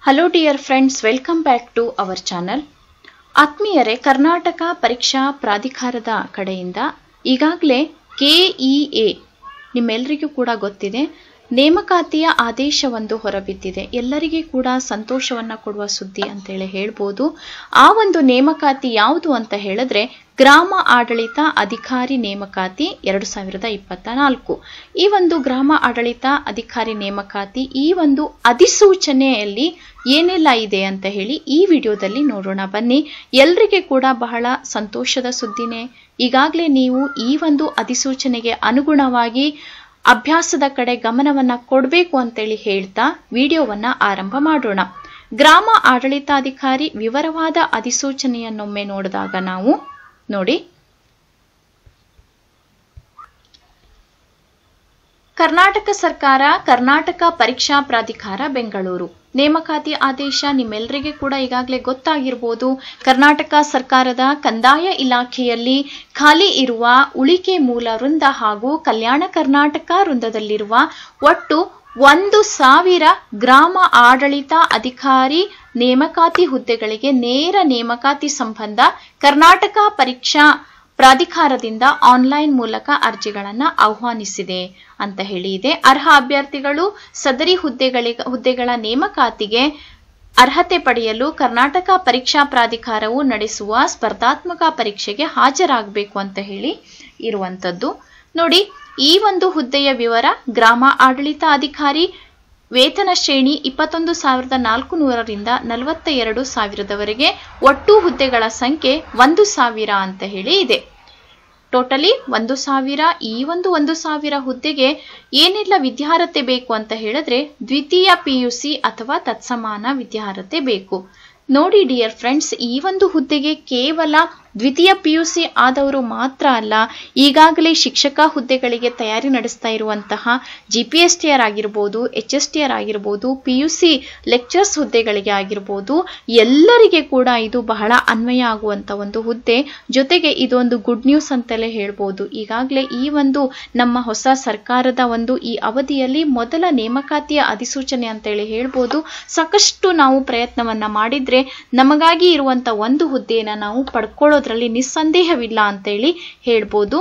Hello dear friends, welcome back to our channel. ಆತ್ಮೀಯರೇ, ಕರ್ನಾಟಕ ಪರೀಕ್ಷಾ ಪ್ರಾಧಿಕಾರದ ಕಡೆಯಿಂದ ಈಗಾಗಲೇ KEA ನಿಮ್ಮೆಲ್ಲರಿಗೂ ಕೂಡ ಗೊತ್ತಿದೆ, ನೇಮಕಾತಿಯ ಆದೇಶವೊಂದು ಹೊರಬಿದ್ದಿದೆ. ಎಲ್ಲರಿಗೂ ಕೂಡ ಸಂತೋಷವನ್ನ ಕೊಡುವ ಸುದ್ದಿ ಅಂತೇಳಿ ಹೇಳ್ಬೋದು. ಆ ಒಂದು ನೇಮಕಾತಿ ಯಾವುದು ಅಂತ ಹೇಳಿದ್ರೆ ಗ್ರಾಮ ಆಡಳಿತ ಅಧಿಕಾರಿ ನೇಮಕಾತಿ 2024. ಈ ಒಂದು ಗ್ರಾಮ ಆಡಳಿತ ಅಧಿಕಾರಿ ನೇಮಕಾತಿ ಈ ಒಂದು ಅಧಿಸೂಚನೆಯಲ್ಲಿ ಏನೆಲ್ಲ ಇದೆ ಅಂತ ಹೇಳಿ ಈ ವಿಡಿಯೋದಲ್ಲಿ ನೋಡೋಣ ಬನ್ನಿ. ಎಲ್ರಿಗೆ ಕೂಡ ಬಹಳ ಸಂತೋಷದ ಸುದ್ದಿನೇ. ಈಗಾಗಲೇ ನೀವು ಈ ಒಂದು ಅಧಿಸೂಚನೆಗೆ ಅನುಗುಣವಾಗಿ ಅಭ್ಯಾಸದ ಕಡೆ ಗಮನವನ್ನ ಕೊಡಬೇಕು ಅಂತೇಳಿ ಹೇಳ್ತಾ ವಿಡಿಯೋವನ್ನ ಆರಂಭ ಮಾಡೋಣ. ಗ್ರಾಮ ಆಡಳಿತಾಧಿಕಾರಿ ವಿವರವಾದ ಅಧಿಸೂಚನೆಯನ್ನೊಮ್ಮೆ ನೋಡಿದಾಗ ನಾವು ನೋಡಿ, ಕರ್ನಾಟಕ ಸರ್ಕಾರ, ಕರ್ನಾಟಕ ಪರೀಕ್ಷಾ ಪ್ರಾಧಿಕಾರ ಬೆಂಗಳೂರು. ನೇಮಕಾತಿ ಆದೇಶ ನಿಮ್ಮೆಲ್ಲರಿಗೆ ಕೂಡ ಈಗಾಗಲೇ ಗೊತ್ತಾಗಿರ್ಬೋದು. ಕರ್ನಾಟಕ ಸರ್ಕಾರದ ಕಂದಾಯ ಇಲಾಖೆಯಲ್ಲಿ ಖಾಲಿ ಇರುವ ಉಳಿಕೆ ಮೂಲ ವೃಂದ ಹಾಗೂ ಕಲ್ಯಾಣ ಕರ್ನಾಟಕ ವೃಂದದಲ್ಲಿರುವ ಒಟ್ಟು 1,000 ಗ್ರಾಮ ಆಡಳಿತ ಅಧಿಕಾರಿ ನೇಮಕಾತಿ ಹುದ್ದೆಗಳಿಗೆ ನೇರ ನೇಮಕಾತಿ ಸಂಬಂಧ ಕರ್ನಾಟಕ ಪರೀಕ್ಷಾ ಪ್ರಾಧಿಕಾರದಿಂದ ಆನ್ಲೈನ್ ಮೂಲಕ ಅರ್ಜಿಗಳನ್ನು ಆಹ್ವಾನಿಸಿದೆ ಅಂತ ಹೇಳಿ ಇದೆ. ಅರ್ಹ ಅಭ್ಯರ್ಥಿಗಳು ಸದರಿ ಹುದ್ದೆಗಳ ನೇಮಕಾತಿಗೆ ಅರ್ಹತೆ ಪಡೆಯಲು ಕರ್ನಾಟಕ ಪರೀಕ್ಷಾ ಪ್ರಾಧಿಕಾರವು ನಡೆಸುವ ಸ್ಪರ್ಧಾತ್ಮಕ ಪರೀಕ್ಷೆಗೆ ಹಾಜರಾಗಬೇಕು ಅಂತ ಹೇಳಿ ಇರುವಂತದ್ದು. ನೋಡಿ, ಈ ಒಂದು ಹುದ್ದೆಯ ವಿವರ: ಗ್ರಾಮ ಆಡಳಿತ ಅಧಿಕಾರಿ ವೇತನ ಶ್ರೇಣಿ 21,400ರಿಂದ 42,000ದವರೆಗೆ. ಒಟ್ಟು ಹುದ್ದೆಗಳ ಸಂಖ್ಯೆ 1,000 ಅಂತ ಹೇಳಿ ಇದೆ. ಟೋಟಲಿ 1,000. ಈ ಒಂದು 1,000 ಹುದ್ದೆಗೆ ಏನೆಲ್ಲ ವಿದ್ಯಾರ್ಹತೆ ಬೇಕು ಅಂತ ಹೇಳಿದ್ರೆ ದ್ವಿತೀಯ PUC ಅಥವಾ ತತ್ಸಮಾನ ವಿದ್ಯಾರ್ಹತೆ ಬೇಕು. ನೋಡಿ ಡಿಯರ್ ಫ್ರೆಂಡ್ಸ್, ಈ ಒಂದು ಹುದ್ದೆಗೆ ಕೇವಲ ದ್ವಿತೀಯ PUC ಆದವರು ಮಾತ್ರ ಅಲ್ಲ, ಈಗಾಗಲೇ ಶಿಕ್ಷಕ ಹುದ್ದೆಗಳಿಗೆ ತಯಾರಿ ನಡೆಸ್ತಾ ಇರುವಂತಹ GPSTR ಆಗಿರ್ಬೋದು, HSTR ಆಗಿರ್ಬೋದು, PUC ಲೆಕ್ಚರ್ಸ್ ಹುದ್ದೆಗಳಿಗೆ ಆಗಿರ್ಬೋದು, ಎಲ್ಲರಿಗೆ ಕೂಡ ಇದು ಬಹಳ ಅನ್ವಯ ಆಗುವಂತ ಒಂದು ಹುದ್ದೆ. ಜೊತೆಗೆ ಇದೊಂದು ಗುಡ್ ನ್ಯೂಸ್ ಅಂತಲೇ ಹೇಳ್ಬೋದು. ಈಗಾಗಲೇ ಈ ಒಂದು ನಮ್ಮ ಹೊಸ ಸರ್ಕಾರದ ಒಂದು ಈ ಅವಧಿಯಲ್ಲಿ ಮೊದಲ ನೇಮಕಾತಿಯ ಅಧಿಸೂಚನೆ ಅಂತೇಳಿ ಹೇಳ್ಬೋದು. ಸಾಕಷ್ಟು ನಾವು ಪ್ರಯತ್ನವನ್ನ ಮಾಡಿದ್ರೆ ನಮಗಾಗಿ ಇರುವಂತ ಒಂದು ಹುದ್ದೆಯನ್ನ ನಾವು ಪಡ್ಕೊಳ್ಳೋದ್ರಲ್ಲಿ ನಿಸ್ಸಂದೇಹವಿಲ್ಲ ಅಂತೇಳಿ ಹೇಳ್ಬೋದು.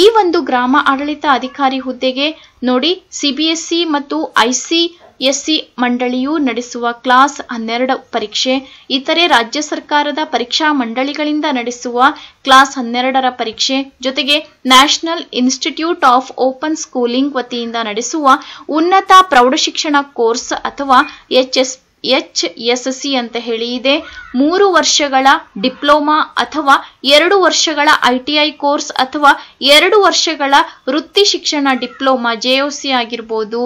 ಈ ಒಂದು ಗ್ರಾಮ ಆಡಳಿತ ಅಧಿಕಾರಿ ಹುದ್ದೆಗೆ ನೋಡಿ, CBSE ಮತ್ತು ICSE ಮಂಡಳಿಯು ನಡೆಸುವ ಕ್ಲಾಸ್ 12 ಪರೀಕ್ಷೆ, ಇತರೆ ರಾಜ್ಯ ಸರ್ಕಾರದ ಪರೀಕ್ಷಾ ಮಂಡಳಿಗಳಿಂದ ನಡೆಸುವ ಕ್ಲಾಸ್ 12ರ ಪರೀಕ್ಷೆ, ಜೊತೆಗೆ national institute of open schooling ವತಿಯಿಂದ ನಡೆಸುವ ಉನ್ನತ ಪ್ರೌಢಶಿಕ್ಷಣ ಕೋರ್ಸ್ ಅಥವಾ HSC ಅಂತ ಹೇಳಿ ಇದೆ. 3 ವರ್ಷಗಳ ಡಿಪ್ಲೊಮಾ ಅಥವಾ 2 ವರ್ಷಗಳ ITI ಕೋರ್ಸ್ ಅಥವಾ 2 ವರ್ಷಗಳ ವೃತ್ತಿ ಶಿಕ್ಷಣ ಡಿಪ್ಲೊಮಾ JOC ಆಗಿರ್ಬೋದು,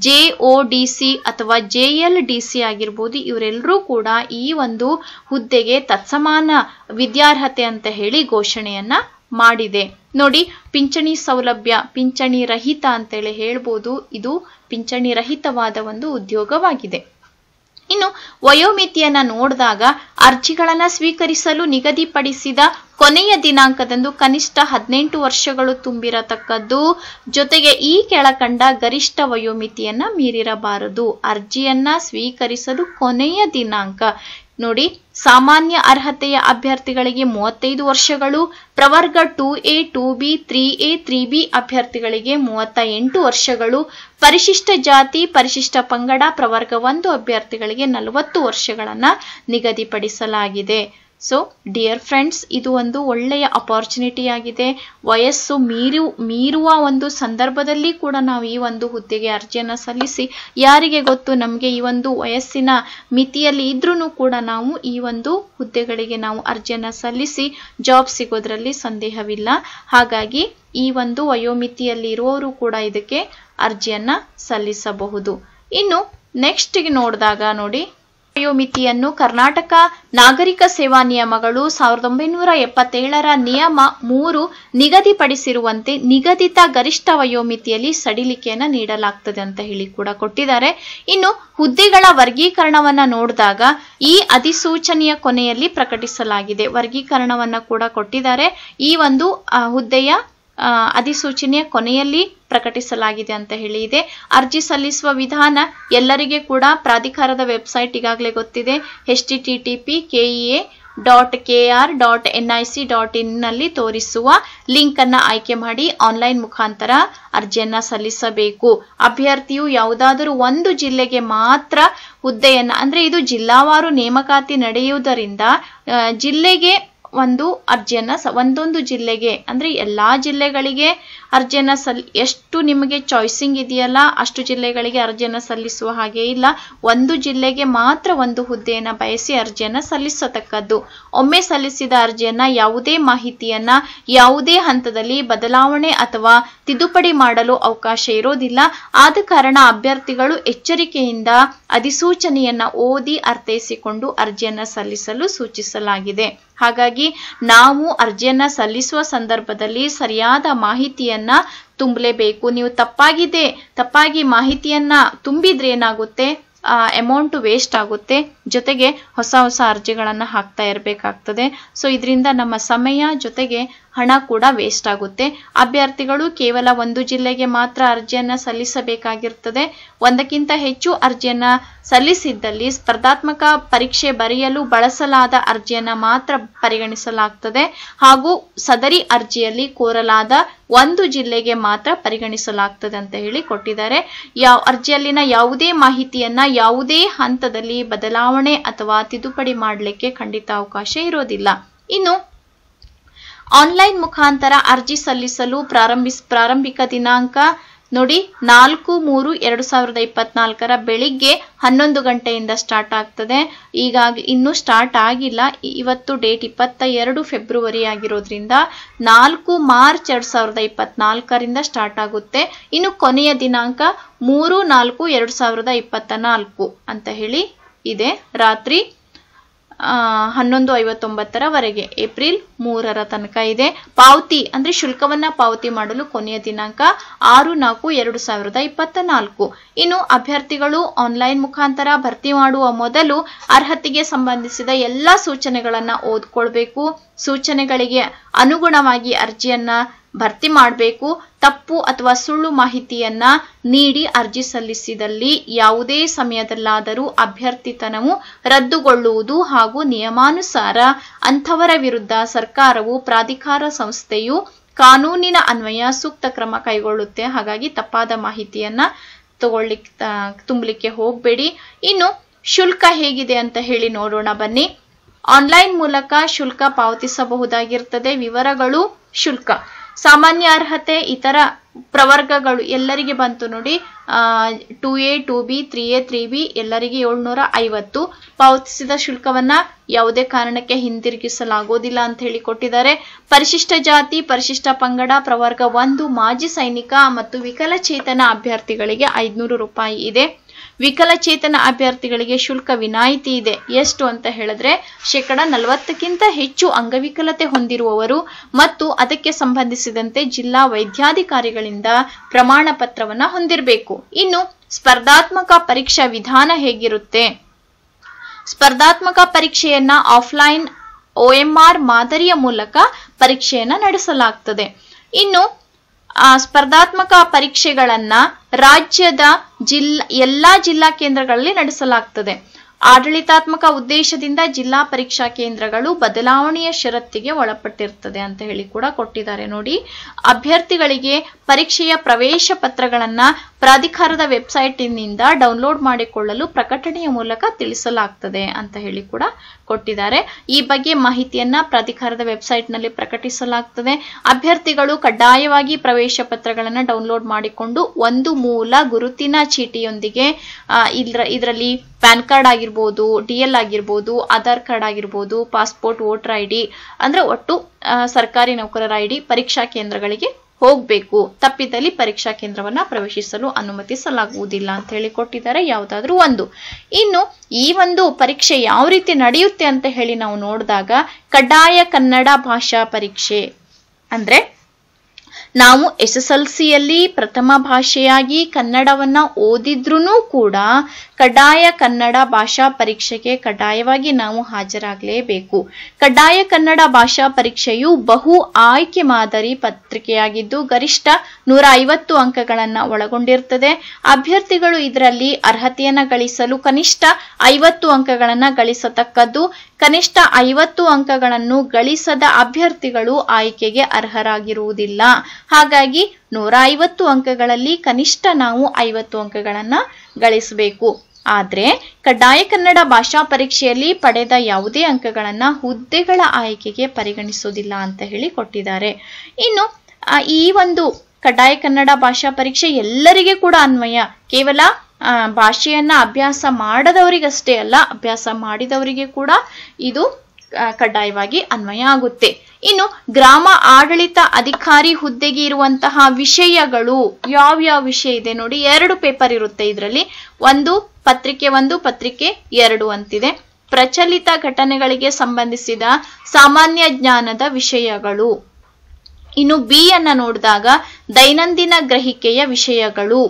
JODC ಅಥವಾ JLDC ಆಗಿರ್ಬೋದು. ಇವರೆಲ್ಲರೂ ಕೂಡ ಈ ಒಂದು ಹುದ್ದೆಗೆ ತತ್ಸಮಾನ ವಿದ್ಯಾರ್ಹತೆ ಅಂತ ಹೇಳಿ ಘೋಷಣೆಯನ್ನ ಮಾಡಿದೆ. ನೋಡಿ, ಪಿಂಚಣಿ ಸೌಲಭ್ಯ, ಪಿಂಚಣಿ ರಹಿತ ಅಂತೇಳಿ ಹೇಳ್ಬೋದು. ಇದು ಪಿಂಚಣಿ ರಹಿತವಾದ ಒಂದು ಉದ್ಯೋಗವಾಗಿದೆ. ಇನ್ನು ವಯೋಮಿತಿಯನ್ನ ನೋಡಿದಾಗ ಅರ್ಜಿಗಳನ್ನ ಸ್ವೀಕರಿಸಲು ನಿಗದಿಪಡಿಸಿದ ಕೊನೆಯ ದಿನಾಂಕದಂದು ಕನಿಷ್ಠ 18 ವರ್ಷಗಳು ತುಂಬಿರತಕ್ಕದ್ದು. ಜೊತೆಗೆ ಈ ಕೆಳಕಂಡ ಗರಿಷ್ಠ ವಯೋಮಿತಿಯನ್ನ ಮೀರಿರಬಾರದು. ಅರ್ಜಿಯನ್ನ ಸ್ವೀಕರಿಸಲು ಕೊನೆಯ ದಿನಾಂಕ ನೋಡಿ, ಸಾಮಾನ್ಯ ಅರ್ಹತೆಯ ಅಭ್ಯರ್ಥಿಗಳಿಗೆ 35 ವರ್ಷಗಳು, ಪ್ರವರ್ಗ 2A 2B 3A 3B ಅಭ್ಯರ್ಥಿಗಳಿಗೆ 38 ವರ್ಷಗಳು, ಪರಿಶಿಷ್ಟ ಜಾತಿ ಪರಿಶಿಷ್ಟ ಪಂಗಡ ಪ್ರವರ್ಗ 1 ಅಭ್ಯರ್ಥಿಗಳಿಗೆ 40 ವರ್ಷಗಳನ್ನ ನಿಗದಿಪಡಿಸಲಾಗಿದೆ. ಸೊ ಡಿಯರ್ ಫ್ರೆಂಡ್ಸ್, ಇದು ಒಂದು ಒಳ್ಳೆಯ ಅಪಾರ್ಚುನಿಟಿ ಆಗಿದೆ. ವಯಸ್ಸು ಮೀರುವ ಒಂದು ಸಂದರ್ಭದಲ್ಲಿ ಕೂಡ ನಾವು ಈ ಒಂದು ಹುದ್ದೆಗೆ ಅರ್ಜಿಯನ್ನ ಸಲ್ಲಿಸಿ, ಯಾರಿಗೆ ಗೊತ್ತು ನಮಗೆ ಈ ಒಂದು ವಯಸ್ಸಿನ ಮಿತಿಯಲ್ಲಿ ಇದ್ರೂ ಕೂಡ ನಾವು ಈ ಒಂದು ಹುದ್ದೆಗಳಿಗೆ ನಾವು ಅರ್ಜಿಯನ್ನ ಸಲ್ಲಿಸಿ ಜಾಬ್ ಸಿಗೋದ್ರಲ್ಲಿ ಸಂದೇಹವಿಲ್ಲ. ಹಾಗಾಗಿ ಈ ಒಂದು ವಯೋಮಿತಿಯಲ್ಲಿ ಇರುವವರು ಕೂಡ ಇದಕ್ಕೆ ಅರ್ಜಿಯನ್ನ ಸಲ್ಲಿಸಬಹುದು. ಇನ್ನು ನೆಕ್ಸ್ಟ್ ನೋಡಿದಾಗ ನೋಡಿ, ವಯೋಮಿತಿಯನ್ನು ಕರ್ನಾಟಕ ನಾಗರಿಕ ಸೇವಾ ನಿಯಮಗಳು 1977ರ ನಿಯಮ 3 ನಿಗದಿಪಡಿಸಿರುವಂತೆ ನಿಗದಿತ ಗರಿಷ್ಠ ವಯೋಮಿತಿಯಲ್ಲಿ ಸಡಿಲಿಕೆಯನ್ನ ನೀಡಲಾಗ್ತದೆ ಅಂತ ಹೇಳಿ ಕೂಡ ಕೊಟ್ಟಿದ್ದಾರೆ. ಇನ್ನು ಹುದ್ದೆಗಳ ವರ್ಗೀಕರಣವನ್ನ ನೋಡಿದಾಗ ಈ ಅಧಿಸೂಚನೆಯ ಕೊನೆಯಲ್ಲಿ ಪ್ರಕಟಿಸಲಾಗಿದೆ. ವರ್ಗೀಕರಣವನ್ನ ಕೂಡ ಕೊಟ್ಟಿದ್ದಾರೆ. ಈ ಒಂದು ಹುದ್ದೆಯ ಅಧಿಸೂಚನೆಯ ಕೊನೆಯಲ್ಲಿ ಪ್ರಕಟಿಸಲಾಗಿದೆ ಅಂತ ಹೇಳಿ ಇದೆ. ಅರ್ಜಿ ಸಲ್ಲಿಸುವ ವಿಧಾನ ಎಲ್ಲರಿಗೆ ಕೂಡ ಪ್ರಾಧಿಕಾರದ ವೆಬ್ಸೈಟ್ ಈಗಾಗಲೇ ಗೊತ್ತಿದೆ. http://kea.kr.nic.in ನಲ್ಲಿ ತೋರಿಸುವ ಲಿಂಕ್ ಅನ್ನ ಆಯ್ಕೆ ಮಾಡಿ ಆನ್ಲೈನ್ ಮುಖಾಂತರ ಅರ್ಜಿಯನ್ನ ಸಲ್ಲಿಸಬೇಕು. ಅಭ್ಯರ್ಥಿಯು ಯಾವುದಾದರೂ ಒಂದು ಜಿಲ್ಲೆಗೆ ಮಾತ್ರ ಹುದ್ದೆಯನ್ನ, ಅಂದ್ರೆ ಇದು ಜಿಲ್ಲಾವಾರು ನೇಮಕಾತಿ ನಡೆಯುವುದರಿಂದ ಜಿಲ್ಲೆಗೆ ಒಂದು ಅರ್ಜಿಯನ್ನ ಒಂದೊಂದು ಜಿಲ್ಲೆಗೆ ಅಂದ್ರೆ ಎಲ್ಲಾ ಜಿಲ್ಲೆಗಳಿಗೆ ಅರ್ಜಿಯನ್ನ ಎಷ್ಟು ನಿಮಗೆ ಚಾಯ್ಸಿಂಗ್ ಇದೆಯಲ್ಲ ಅಷ್ಟು ಜಿಲ್ಲೆಗಳಿಗೆ ಅರ್ಜಿಯನ್ನ ಸಲ್ಲಿಸುವ ಹಾಗೆ ಇಲ್ಲ. ಒಂದು ಜಿಲ್ಲೆಗೆ ಮಾತ್ರ ಒಂದು ಹುದ್ದೆಯನ್ನ ಬಯಸಿ ಅರ್ಜಿಯನ್ನ ಸಲ್ಲಿಸತಕ್ಕದ್ದು. ಒಮ್ಮೆ ಸಲ್ಲಿಸಿದ ಅರ್ಜಿಯನ್ನ ಯಾವುದೇ ಮಾಹಿತಿಯನ್ನ ಯಾವುದೇ ಹಂತದಲ್ಲಿ ಬದಲಾವಣೆ ಅಥವಾ ತಿದ್ದುಪಡಿ ಮಾಡಲು ಅವಕಾಶ ಇರೋದಿಲ್ಲ. ಆದ ಕಾರಣ ಅಭ್ಯರ್ಥಿಗಳು ಎಚ್ಚರಿಕೆಯಿಂದ ಅಧಿಸೂಚನೆಯನ್ನ ಓದಿ ಅರ್ಥೈಸಿಕೊಂಡು ಅರ್ಜಿಯನ್ನ ಸಲ್ಲಿಸಲು ಸೂಚಿಸಲಾಗಿದೆ. ಹಾಗಾಗಿ ನಾವು ಅರ್ಜಿಯನ್ನ ಸಲ್ಲಿಸುವ ಸಂದರ್ಭದಲ್ಲಿ ಸರಿಯಾದ ಮಾಹಿತಿಯನ್ನ ತುಂಬಲೇಬೇಕು. ನೀವು ತಪ್ಪಾಗಿ ಮಾಹಿತಿಯನ್ನ ತುಂಬಿದ್ರೆ ಏನಾಗುತ್ತೆ, ಅಮೌಂಟ್ ವೇಸ್ಟ್ ಆಗುತ್ತೆ, ಜೊತೆಗೆ ಹೊಸ ಅರ್ಜಿಗಳನ್ನ ಹಾಕ್ತಾ ಇರಬೇಕಾಗ್ತದೆ. ಸೊ ಇದರಿಂದ ನಮ್ಮ ಸಮಯ ಜೊತೆಗೆ ಹಣ ಕೂಡ ವೇಸ್ಟ್ ಆಗುತ್ತೆ. ಅಭ್ಯರ್ಥಿಗಳು ಕೇವಲ ಒಂದು ಜಿಲ್ಲೆಗೆ ಮಾತ್ರ ಅರ್ಜಿಯನ್ನ ಸಲ್ಲಿಸಬೇಕಾಗಿರ್ತದೆ. ಒಂದಕ್ಕಿಂತ ಹೆಚ್ಚು ಅರ್ಜಿಯನ್ನ ಸಲ್ಲಿಸಿದ್ದಲ್ಲಿ ಸ್ಪರ್ಧಾತ್ಮಕ ಪರೀಕ್ಷೆ ಬರೆಯಲು ಬಳಸಲಾದ ಅರ್ಜಿಯನ್ನ ಮಾತ್ರ ಪರಿಗಣಿಸಲಾಗ್ತದೆ ಹಾಗೂ ಸದರಿ ಅರ್ಜಿಯಲ್ಲಿ ಕೋರಲಾದ ಒಂದು ಜಿಲ್ಲೆಗೆ ಮಾತ್ರ ಪರಿಗಣಿಸಲಾಗ್ತದೆ ಅಂತ ಹೇಳಿ ಕೊಟ್ಟಿದ್ದಾರೆ. ಅರ್ಜಿಯಲ್ಲಿನ ಯಾವುದೇ ಮಾಹಿತಿಯನ್ನ ಯಾವುದೇ ಹಂತದಲ್ಲಿ ಬದಲಾವಣೆ ಅಥವಾ ತಿದ್ದುಪಡಿ ಮಾಡಲಿಕ್ಕೆ ಖಂಡಿತ ಅವಕಾಶ ಇರೋದಿಲ್ಲ. ಇನ್ನು ಆನ್ಲೈನ್ ಮುಖಾಂತರ ಅರ್ಜಿ ಸಲ್ಲಿಸಲು ಪ್ರಾರಂಭಿಕ ದಿನಾಂಕ ನೋಡಿ 4/3/2024 ಬೆಳಿಗ್ಗೆ 11 ಗಂಟೆಯಿಂದ ಸ್ಟಾರ್ಟ್ ಆಗ್ತದೆ. ಈಗಾಗಲೇ ಇನ್ನೂ ಸ್ಟಾರ್ಟ್ ಆಗಿಲ್ಲ. ಇವತ್ತು ಡೇಟ್ 22 ಫೆಬ್ರವರಿ ಆಗಿರೋದ್ರಿಂದ 4 ಮಾರ್ಚ್ 2024 ಸ್ಟಾರ್ಟ್ ಆಗುತ್ತೆ. ಇನ್ನು ಕೊನೆಯ ದಿನಾಂಕ 3/4/2024 ಅಂತ ಹೇಳಿ ಇದೆ. ರಾತ್ರಿ 11:59 ಏಪ್ರಿಲ್ 3 ತನಕ ಇದೆ. ಪಾವತಿ ಅಂದ್ರೆ ಶುಲ್ಕವನ್ನ ಪಾವತಿ ಮಾಡಲು ಕೊನೆಯ ದಿನಾಂಕ 6/4/2024. ಇನ್ನು ಅಭ್ಯರ್ಥಿಗಳು ಆನ್ಲೈನ್ ಮುಖಾಂತರ ಭರ್ತಿ ಮಾಡುವ ಮೊದಲು ಅರ್ಹತೆಗೆ ಸಂಬಂಧಿಸಿದ ಎಲ್ಲಾ ಸೂಚನೆಗಳನ್ನ ಓದ್ಕೊಳ್ಬೇಕು. ಸೂಚನೆಗಳಿಗೆ ಅನುಗುಣವಾಗಿ ಅರ್ಜಿಯನ್ನ ಭರ್ತಿ ಮಾಡಬೇಕು. ತಪ್ಪು ಅಥವಾ ಸುಳ್ಳು ಮಾಹಿತಿಯನ್ನ ನೀಡಿ ಅರ್ಜಿ ಸಲ್ಲಿಸಿದಲ್ಲಿ ಯಾವುದೇ ಸಮಯದಲ್ಲಾದರೂ ಅಭ್ಯರ್ಥಿತನವು ರದ್ದುಗೊಳ್ಳುವುದು ಹಾಗೂ ನಿಯಮಾನುಸಾರ ಅಂಥವರ ವಿರುದ್ಧ ಸರ್ಕಾರವು ಪ್ರಾಧಿಕಾರ ಸಂಸ್ಥೆಯು ಕಾನೂನಿನ ಅನ್ವಯ ಸೂಕ್ತ ಕ್ರಮ ಕೈಗೊಳ್ಳುತ್ತೆ. ಹಾಗಾಗಿ ತಪ್ಪಾದ ಮಾಹಿತಿಯನ್ನ ತುಂಬಲಿಕ್ಕೆ ಹೋಗಬೇಡಿ. ಇನ್ನು ಶುಲ್ಕ ಹೇಗಿದೆ ಅಂತ ಹೇಳಿ ನೋಡೋಣ ಬನ್ನಿ. ಆನ್ಲೈನ್ ಮೂಲಕ ಶುಲ್ಕ ಪಾವತಿಸಬಹುದಾಗಿರ್ತದೆ. ವಿವರಗಳು, ಶುಲ್ಕ, ಸಾಮಾನ್ಯ ಅರ್ಹತೆ, ಇತರ ಪ್ರವರ್ಗಗಳು ಎಲ್ಲರಿಗೆ ಬಂತು ನೋಡಿ. 2A 2B 3A 3B ಎಲ್ಲರಿಗೆ 750. ಪಾವತಿಸಿದ ಶುಲ್ಕವನ್ನ ಯಾವುದೇ ಕಾರಣಕ್ಕೆ ಹಿಂದಿರುಗಿಸಲಾಗೋದಿಲ್ಲ ಅಂತ ಹೇಳಿ ಕೊಟ್ಟಿದ್ದಾರೆ. ಪರಿಶಿಷ್ಟ ಜಾತಿ, ಪರಿಶಿಷ್ಟ ಪಂಗಡ, ಪ್ರವರ್ಗ 1, ಮಾಜಿ ಸೈನಿಕ ಮತ್ತು ವಿಕಲಚೇತನ ಅಭ್ಯರ್ಥಿಗಳಿಗೆ 500 ರೂಪಾಯಿ ಇದೆ. ವಿಕಲಚೇತನ ಅಭ್ಯರ್ಥಿಗಳಿಗೆ ಶುಲ್ಕ ವಿನಾಯಿತಿ ಇದೆ. ಎಷ್ಟು ಅಂತ ಹೇಳಿದ್ರೆ 40% ಹೆಚ್ಚು ಅಂಗವಿಕಲತೆ ಹೊಂದಿರುವವರು ಮತ್ತು ಅದಕ್ಕೆ ಸಂಬಂಧಿಸಿದಂತೆ ಜಿಲ್ಲಾ ವೈದ್ಯಾಧಿಕಾರಿಗಳಿಂದ ಪ್ರಮಾಣ ಪತ್ರವನ್ನ ಹೊಂದಿರಬೇಕು. ಇನ್ನು ಸ್ಪರ್ಧಾತ್ಮಕ ಪರೀಕ್ಷಾ ವಿಧಾನ ಹೇಗಿರುತ್ತೆ? ಸ್ಪರ್ಧಾತ್ಮಕ ಪರೀಕ್ಷೆಯನ್ನ ಆಫ್ಲೈನ್ OMR ಮಾದರಿಯ ಮೂಲಕ ಪರೀಕ್ಷೆಯನ್ನ ನಡೆಸಲಾಗ್ತದೆ. ಇನ್ನು ಸ್ಪರ್ಧಾತ್ಮಕ ಪರೀಕ್ಷೆಗಳನ್ನ ರಾಜ್ಯದ ಎಲ್ಲಾ ಜಿಲ್ಲಾ ಕೇಂದ್ರಗಳಲ್ಲಿ ನಡೆಸಲಾಗ್ತದೆ. ಆಡಳಿತಾತ್ಮಕ ಉದ್ದೇಶದಿಂದ ಜಿಲ್ಲಾ ಪರೀಕ್ಷಾ ಕೇಂದ್ರಗಳು ಬದಲಾವಣೆಯ ಷರತ್ತಿಗೆ ಒಳಪಟ್ಟಿರ್ತದೆ ಅಂತ ಹೇಳಿ ಕೂಡ ಕೊಟ್ಟಿದ್ದಾರೆ ನೋಡಿ. ಅಭ್ಯರ್ಥಿಗಳಿಗೆ ಪರೀಕ್ಷೆಯ ಪ್ರವೇಶ ಪತ್ರಗಳನ್ನ ಪ್ರಾಧಿಕಾರದ ವೆಬ್ಸೈಟ್ನಿಂದ ಡೌನ್ಲೋಡ್ ಮಾಡಿಕೊಳ್ಳಲು ಪ್ರಕಟಣೆಯ ಮೂಲಕ ತಿಳಿಸಲಾಗ್ತದೆ ಅಂತ ಹೇಳಿ ಕೂಡ ಕೊಟ್ಟಿದ್ದಾರೆ. ಈ ಬಗ್ಗೆ ಮಾಹಿತಿಯನ್ನ ಪ್ರಾಧಿಕಾರದ ವೆಬ್ಸೈಟ್ನಲ್ಲಿ ಪ್ರಕಟಿಸಲಾಗ್ತದೆ. ಅಭ್ಯರ್ಥಿಗಳು ಕಡ್ಡಾಯವಾಗಿ ಪ್ರವೇಶ ಪತ್ರಗಳನ್ನ ಡೌನ್ಲೋಡ್ ಮಾಡಿಕೊಂಡು ಒಂದು ಮೂಲ ಗುರುತಿನ ಚೀಟಿಯೊಂದಿಗೆ ಇದರಲ್ಲಿ ಪ್ಯಾನ್ ಕಾರ್ಡ್ ಆಗಿರ್ಬೋದು, DL ಆಗಿರ್ಬೋದು, ಆಧಾರ್ ಕಾರ್ಡ್ ಆಗಿರ್ಬೋದು, ಪಾಸ್ಪೋರ್ಟ್, ವೋಟರ್ ID ಅಂದ್ರೆ ಒಟ್ಟು ಸರ್ಕಾರಿ ನೌಕರರ ID ಪರೀಕ್ಷಾ ಕೇಂದ್ರಗಳಿಗೆ ಹೋಗ್ಬೇಕು. ತಪ್ಪಿದಲ್ಲಿ ಪರೀಕ್ಷಾ ಕೇಂದ್ರವನ್ನ ಪ್ರವೇಶಿಸಲು ಅನುಮತಿಸಲಾಗುವುದಿಲ್ಲ ಅಂತ ಹೇಳಿ ಕೊಟ್ಟಿದ್ದಾರೆ. ಯಾವುದಾದ್ರೂ ಒಂದು. ಇನ್ನು ಈ ಒಂದು ಪರೀಕ್ಷೆ ಯಾವ ರೀತಿ ನಡೆಯುತ್ತೆ ಅಂತ ಹೇಳಿ ನಾವು ನೋಡಿದಾಗ ಕಡ್ಡಾಯ ಕನ್ನಡ ಭಾಷಾ ಪರೀಕ್ಷೆ ಅಂದ್ರೆ ನಾವು SSLCಯಲ್ಲಿ ಪ್ರಥಮ ಭಾಷೆಯಾಗಿ ಕನ್ನಡವನ್ನ ಓದಿದ್ರೂ ಕೂಡ ಕಡ್ಡಾಯ ಕನ್ನಡ ಭಾಷಾ ಪರೀಕ್ಷೆಗೆ ಕಡ್ಡಾಯವಾಗಿ ನಾವು ಹಾಜರಾಗಲೇಬೇಕು. ಕಡ್ಡಾಯ ಕನ್ನಡ ಭಾಷಾ ಪರೀಕ್ಷೆಯು ಬಹು ಆಯ್ಕೆ ಮಾದರಿ ಪತ್ರಿಕೆಯಾಗಿದ್ದು ಗರಿಷ್ಠ 150 ಅಂಕಗಳನ್ನ ಒಳಗೊಂಡಿರುತ್ತದೆ. ಅಭ್ಯರ್ಥಿಗಳು ಇದರಲ್ಲಿ ಅರ್ಹತೆಯನ್ನ ಗಳಿಸಲು ಕನಿಷ್ಠ 50 ಅಂಕಗಳನ್ನ ಗಳಿಸತಕ್ಕದ್ದು. ಕನಿಷ್ಠ 50 ಅಂಕಗಳನ್ನು ಗಳಿಸದ ಅಭ್ಯರ್ಥಿಗಳು ಆಯ್ಕೆಗೆ ಅರ್ಹರಾಗಿರುವುದಿಲ್ಲ. ಹಾಗಾಗಿ 150 ಅಂಕಗಳಲ್ಲಿ ಕನಿಷ್ಠ ನಾವು 50 ಅಂಕಗಳನ್ನ ಗಳಿಸಬೇಕು. ಆದ್ರೆ ಕಡ್ಡಾಯ ಕನ್ನಡ ಭಾಷಾ ಪರೀಕ್ಷೆಯಲ್ಲಿ ಪಡೆದ ಯಾವುದೇ ಅಂಕಗಳನ್ನ ಹುದ್ದೆಗಳ ಆಯ್ಕೆಗೆ ಪರಿಗಣಿಸುವುದಿಲ್ಲ ಅಂತ ಹೇಳಿ ಕೊಟ್ಟಿದ್ದಾರೆ. ಇನ್ನು ಈ ಒಂದು ಕಡ್ಡಾಯ ಕನ್ನಡ ಭಾಷಾ ಪರೀಕ್ಷೆ ಎಲ್ಲರಿಗೆ ಕೂಡ ಅನ್ವಯ. ಕೇವಲ ಭಾಷೆಯನ್ನ ಅಭ್ಯಾಸ ಮಾಡದವರಿಗಷ್ಟೇ ಅಲ್ಲ, ಅಭ್ಯಾಸ ಮಾಡಿದವರಿಗೆ ಕೂಡ ಇದು ಕಡ್ಡಾಯವಾಗಿ ಅನ್ವಯ ಆಗುತ್ತೆ. ಇನ್ನು ಗ್ರಾಮ ಆಡಳಿತ ಅಧಿಕಾರಿ ಹುದ್ದೆಗೆ ಇರುವಂತಹ ವಿಷಯಗಳು ಯಾವ್ಯಾವ ವಿಷಯ ಇದೆ ನೋಡಿ. 2 ಪೇಪರ್ ಇರುತ್ತೆ ಇದರಲ್ಲಿ. ಒಂದು ಪತ್ರಿಕೆ 1, ಪತ್ರಿಕೆ 2 ಅಂತಿದೆ. ಪ್ರಚಲಿತ ಘಟನೆಗಳಿಗೆ ಸಂಬಂಧಿಸಿದ ಸಾಮಾನ್ಯ ಜ್ಞಾನದ ವಿಷಯಗಳು. ಇನ್ನು ಬಿ ಅನ್ನ ನೋಡಿದಾಗ ದೈನಂದಿನ ಗ್ರಹಿಕೆಯ ವಿಷಯಗಳು.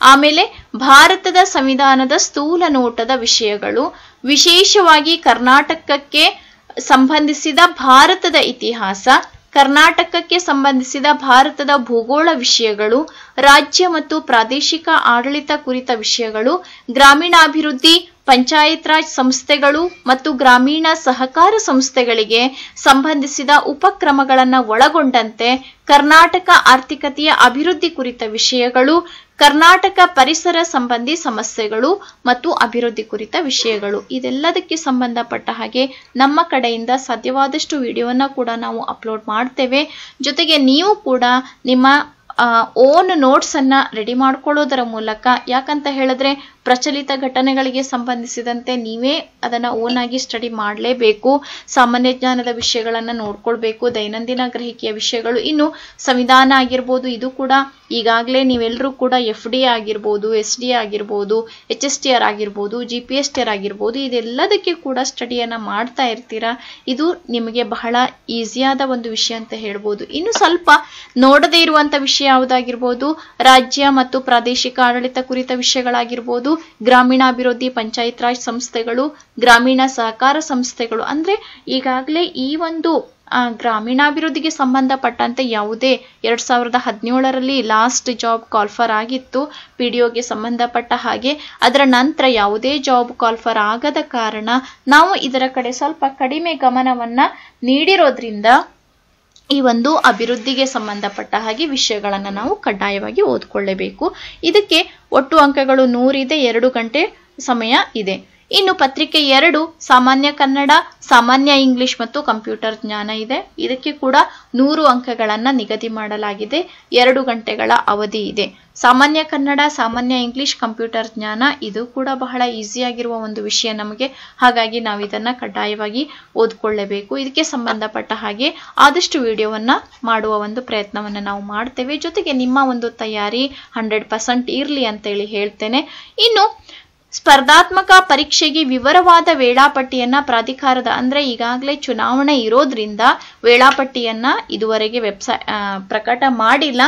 ಆಮೇಲೆ ಭಾರತದ ಸಂವಿಧಾನದ ಸ್ಥೂಲ ನೋಟದ ವಿಷಯಗಳು. ವಿಶೇಷವಾಗಿ ಕರ್ನಾಟಕಕ್ಕೆ ಸಂಬಂಧಿಸಿದ ಭಾರತದ ಇತಿಹಾಸ, ಕರ್ನಾಟಕಕ್ಕೆ ಸಂಬಂಧಿಸಿದ ಭಾರತದ ಭೂಗೋಳ ವಿಷಯಗಳು, ರಾಜ್ಯ ಮತ್ತು ಪ್ರಾದೇಶಿಕ ಆಡಳಿತ ಕುರಿತ ವಿಷಯಗಳು, ಗ್ರಾಮೀಣಾಭಿವೃದ್ಧಿ, ಪಂಚಾಯತ್ ರಾಜ್ ಸಂಸ್ಥೆಗಳು ಮತ್ತು ಗ್ರಾಮೀಣ ಸಹಕಾರ ಸಂಸ್ಥೆಗಳಿಗೆ ಸಂಬಂಧಿಸಿದ ಉಪಕ್ರಮಗಳನ್ನು ಒಳಗೊಂಡಂತೆ ಕರ್ನಾಟಕ ಆರ್ಥಿಕತೆಯ ಅಭಿವೃದ್ಧಿ ಕುರಿತ ವಿಷಯಗಳು, ಕರ್ನಾಟಕ ಪರಿಸರ ಸಂಬಂಧಿ ಸಮಸ್ಯೆಗಳು ಮತ್ತು ಅಭಿವೃದ್ಧಿ ಕುರಿತ ವಿಷಯಗಳು. ಇದೆಲ್ಲದಕ್ಕೆ ಸಂಬಂಧಪಟ್ಟ ಹಾಗೆ ನಮ್ಮ ಕಡೆಯಿಂದ ಸಾಧ್ಯವಾದಷ್ಟು ವಿಡಿಯೋನ ಕೂಡ ನಾವು ಅಪ್ಲೋಡ್ ಮಾಡ್ತೇವೆ. ಜೊತೆಗೆ ನೀವು ಕೂಡ ನಿಮ್ಮ ಓನ್ ನೋಟ್ಸ್ ಅನ್ನ ರೆಡಿ ಮಾಡ್ಕೊಳ್ಳೋದರ ಮೂಲಕ, ಯಾಕಂತ ಹೇಳಿದ್ರೆ ಪ್ರಚಲಿತ ಘಟನೆಗಳಿಗೆ ಸಂಬಂಧಿಸಿದಂತೆ ನೀವೇ ಅದನ್ನ ಓನ್ ಆಗಿ ಸ್ಟಡಿ ಮಾಡಲೇಬೇಕು. ಸಾಮಾನ್ಯ ಜ್ಞಾನದ ವಿಷಯಗಳನ್ನ ನೋಡ್ಕೊಳ್ಬೇಕು, ದೈನಂದಿನ ಗ್ರಹಿಕೆಯ ವಿಷಯಗಳು. ಇನ್ನು ಸಂವಿಧಾನ ಆಗಿರ್ಬೋದು, ಇದು ಕೂಡ ಈಗಾಗಲೇ ನೀವೆಲ್ಲರೂ ಕೂಡ FD ಆಗಿರ್ಬೋದು, SD ಆಗಿರ್ಬೋದು, HSTR ಆಗಿರ್ಬೋದು, GPSTR ಆಗಿರ್ಬೋದು, ಇದೆಲ್ಲದಕ್ಕೆ ಕೂಡ ಸ್ಟಡಿಯನ್ನ ಮಾಡ್ತಾ ಇರ್ತೀರಾ. ಇದು ನಿಮಗೆ ಬಹಳ ಈಸಿಯಾದ ಒಂದು ವಿಷಯ ಅಂತ ಹೇಳ್ಬೋದು. ಇನ್ನು ಸ್ವಲ್ಪ ನೋಡದೇ ಇರುವಂತ ವಿಷಯ ಯಾವುದಾಗಿರ್ಬೋದು, ರಾಜ್ಯ ಮತ್ತು ಪ್ರಾದೇಶಿಕ ಆಡಳಿತ ಕುರಿತ ವಿಷಯಗಳಾಗಿರ್ಬೋದು, ಗ್ರಾಮೀಣಾಭಿವೃದ್ಧಿ, ಪಂಚಾಯತ್ ರಾಜ್ ಸಂಸ್ಥೆಗಳು, ಗ್ರಾಮೀಣ ಸಹಕಾರ ಸಂಸ್ಥೆಗಳು. ಅಂದ್ರೆ ಈಗಾಗಲೇ ಈ ಒಂದು ಗ್ರಾಮೀಣಾಭಿವೃದ್ಧಿಗೆ ಸಂಬಂಧಪಟ್ಟಂತೆ ಯಾವುದೇ 2017ರಲ್ಲಿ ಲಾಸ್ಟ್ ಜಾಬ್ ಕಾಲ್ಫರ್ ಆಗಿತ್ತು PDOಗೆ ಸಂಬಂಧಪಟ್ಟ ಹಾಗೆ. ಅದರ ನಂತರ ಯಾವುದೇ ಜಾಬ್ ಕಾಲ್ಫರ್ ಆಗದ ಕಾರಣ ನಾವು ಇದರ ಕಡೆ ಸ್ವಲ್ಪ ಕಡಿಮೆ ಗಮನವನ್ನ ನೀಡಿರೋದ್ರಿಂದ ಈ ಒಂದು ಅಭಿವೃದ್ಧಿಗೆ ಸಂಬಂಧಪಟ್ಟ ಹಾಗೆ ವಿಷಯಗಳನ್ನು ನಾವು ಕಡ್ಡಾಯವಾಗಿ ಓದ್ಕೊಳ್ಳೇಬೇಕು. ಇದಕ್ಕೆ ಒಟ್ಟು ಅಂಕಗಳು 100 ಇದೆ, 2 ಗಂಟೆ ಸಮಯ ಇದೆ. ಇನ್ನು ಪತ್ರಿಕೆ 2 ಸಾಮಾನ್ಯ ಕನ್ನಡ, ಸಾಮಾನ್ಯ ಇಂಗ್ಲಿಷ್ ಮತ್ತು ಕಂಪ್ಯೂಟರ್ ಜ್ಞಾನ ಇದೆ. ಇದಕ್ಕೆ ಕೂಡ 100 ಅಂಕಗಳನ್ನ ನಿಗದಿ ಮಾಡಲಾಗಿದೆ. 2 ಗಂಟೆಗಳ ಅವಧಿ ಇದೆ. ಸಾಮಾನ್ಯ ಕನ್ನಡ, ಸಾಮಾನ್ಯ ಇಂಗ್ಲಿಷ್, ಕಂಪ್ಯೂಟರ್ ಜ್ಞಾನ ಇದು ಕೂಡ ಬಹಳ ಈಸಿಯಾಗಿರುವ ಒಂದು ವಿಷಯ ನಮಗೆ. ಹಾಗಾಗಿ ನಾವು ಇದನ್ನ ಕಡ್ಡಾಯವಾಗಿ ಓದ್ಕೊಳ್ಳೇಬೇಕು. ಇದಕ್ಕೆ ಸಂಬಂಧಪಟ್ಟ ಹಾಗೆ ಆದಷ್ಟು ವಿಡಿಯೋವನ್ನ ಮಾಡುವ ಒಂದು ಪ್ರಯತ್ನವನ್ನ ನಾವು ಮಾಡ್ತೇವೆ. ಜೊತೆಗೆ ನಿಮ್ಮ ಒಂದು ತಯಾರಿ 100% ಇರ್ಲಿ ಅಂತ ಹೇಳಿ ಹೇಳ್ತೇನೆ. ಇನ್ನು ಸ್ಪರ್ಧಾತ್ಮಕ ಪರೀಕ್ಷೆಗೆ ವಿವರವಾದ ವೇಳಾಪಟ್ಟಿಯನ್ನ ಪ್ರಾಧಿಕಾರದ, ಅಂದ್ರೆ ಈಗಾಗಲೇ ಚುನಾವಣೆ ಇರೋದ್ರಿಂದ ವೇಳಾಪಟ್ಟಿಯನ್ನ ಇದುವರೆಗೆ ಪ್ರಕಟ ಮಾಡಿಲ್ಲ.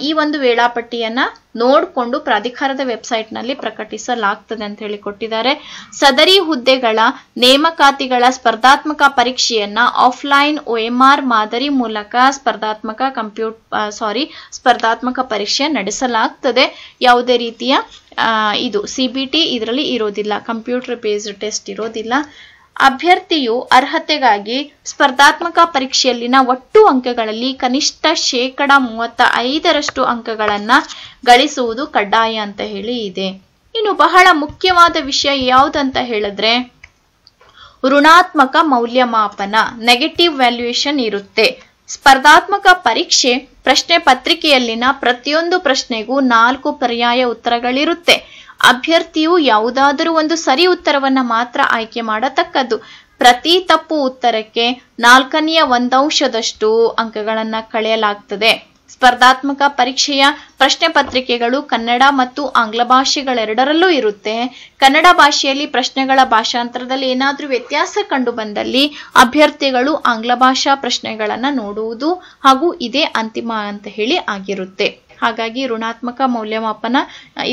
ಈ ಒಂದು ವೇಳಾಪಟ್ಟಿಯನ್ನ ನೋಡಿಕೊಂಡು ಪ್ರಾಧಿಕಾರದ ವೆಬ್ಸೈಟ್ ನಲ್ಲಿ ಪ್ರಕಟಿಸಲಾಗ್ತದೆ ಅಂತ ಹೇಳಿ ಕೊಟ್ಟಿದ್ದಾರೆ. ಸದರಿ ಹುದ್ದೆಗಳ ನೇಮಕಾತಿಗಳ ಸ್ಪರ್ಧಾತ್ಮಕ ಪರೀಕ್ಷೆಯನ್ನ ಆಫ್ಲೈನ್ OMR ಮಾದರಿ ಮೂಲಕ ಸ್ಪರ್ಧಾತ್ಮಕ ಪರೀಕ್ಷೆ ನಡೆಸಲಾಗ್ತದೆ. ಯಾವುದೇ ರೀತಿಯ ಇದು CBT ಇದರಲ್ಲಿ ಇರೋದಿಲ್ಲ, ಕಂಪ್ಯೂಟರ್ ಬೇಸ್ಡ್ ಟೆಸ್ಟ್ ಇರೋದಿಲ್ಲ. ಅಭ್ಯರ್ಥಿಯು ಅರ್ಹತೆಗಾಗಿ ಸ್ಪರ್ಧಾತ್ಮಕ ಪರೀಕ್ಷೆಯಲ್ಲಿನ ಒಟ್ಟು ಅಂಕಗಳಲ್ಲಿ ಕನಿಷ್ಠ 35% ಅಂಕಗಳನ್ನ ಗಳಿಸುವುದು ಕಡ್ಡಾಯ ಅಂತ ಹೇಳಿ ಇದೆ. ಇನ್ನು ಬಹಳ ಮುಖ್ಯವಾದ ವಿಷಯ ಯಾವುದಂತ ಹೇಳಿದ್ರೆ ಋಣಾತ್ಮಕ ಮೌಲ್ಯಮಾಪನ, ನೆಗೆಟಿವ್ ವ್ಯಾಲ್ಯೂಯೇಷನ್ ಇರುತ್ತೆ. ಸ್ಪರ್ಧಾತ್ಮಕ ಪರೀಕ್ಷೆ ಪ್ರಶ್ನೆ ಪತ್ರಿಕೆಯಲ್ಲಿನ ಪ್ರತಿಯೊಂದು ಪ್ರಶ್ನೆಗೂ 4 ಪರ್ಯಾಯ ಉತ್ತರಗಳಿರುತ್ತೆ. ಅಭ್ಯರ್ಥಿಯು ಯಾವುದಾದರೂ ಒಂದು ಸರಿ ಉತ್ತರವನ್ನ ಮಾತ್ರ ಆಯ್ಕೆ ಮಾಡತಕ್ಕದ್ದು. ಪ್ರತಿ ತಪ್ಪು ಉತ್ತರಕ್ಕೆ 1/4 ಅಂಕಗಳನ್ನ ಕಳೆಯಲಾಗ್ತದೆ. ಸ್ಪರ್ಧಾತ್ಮಕ ಪರೀಕ್ಷೆಯ ಪ್ರಶ್ನೆ ಪತ್ರಿಕೆಗಳು ಕನ್ನಡ ಮತ್ತು ಆಂಗ್ಲ ಭಾಷೆಗಳೆರಡರಲ್ಲೂ ಇರುತ್ತೆ. ಕನ್ನಡ ಭಾಷೆಯಲ್ಲಿ ಪ್ರಶ್ನೆಗಳ ಭಾಷಾಂತರದಲ್ಲಿ ಏನಾದ್ರೂ ವ್ಯತ್ಯಾಸ ಕಂಡು ಬಂದಲ್ಲಿ ಅಭ್ಯರ್ಥಿಗಳು ಆಂಗ್ಲ ಭಾಷಾ ಪ್ರಶ್ನೆಗಳನ್ನ ನೋಡುವುದು ಹಾಗೂ ಇದೇ ಅಂತಿಮ ಅಂತ ಹೇಳಿ ಆಗಿರುತ್ತೆ. ಹಾಗಾಗಿ ಋಣಾತ್ಮಕ ಮೌಲ್ಯಮಾಪನ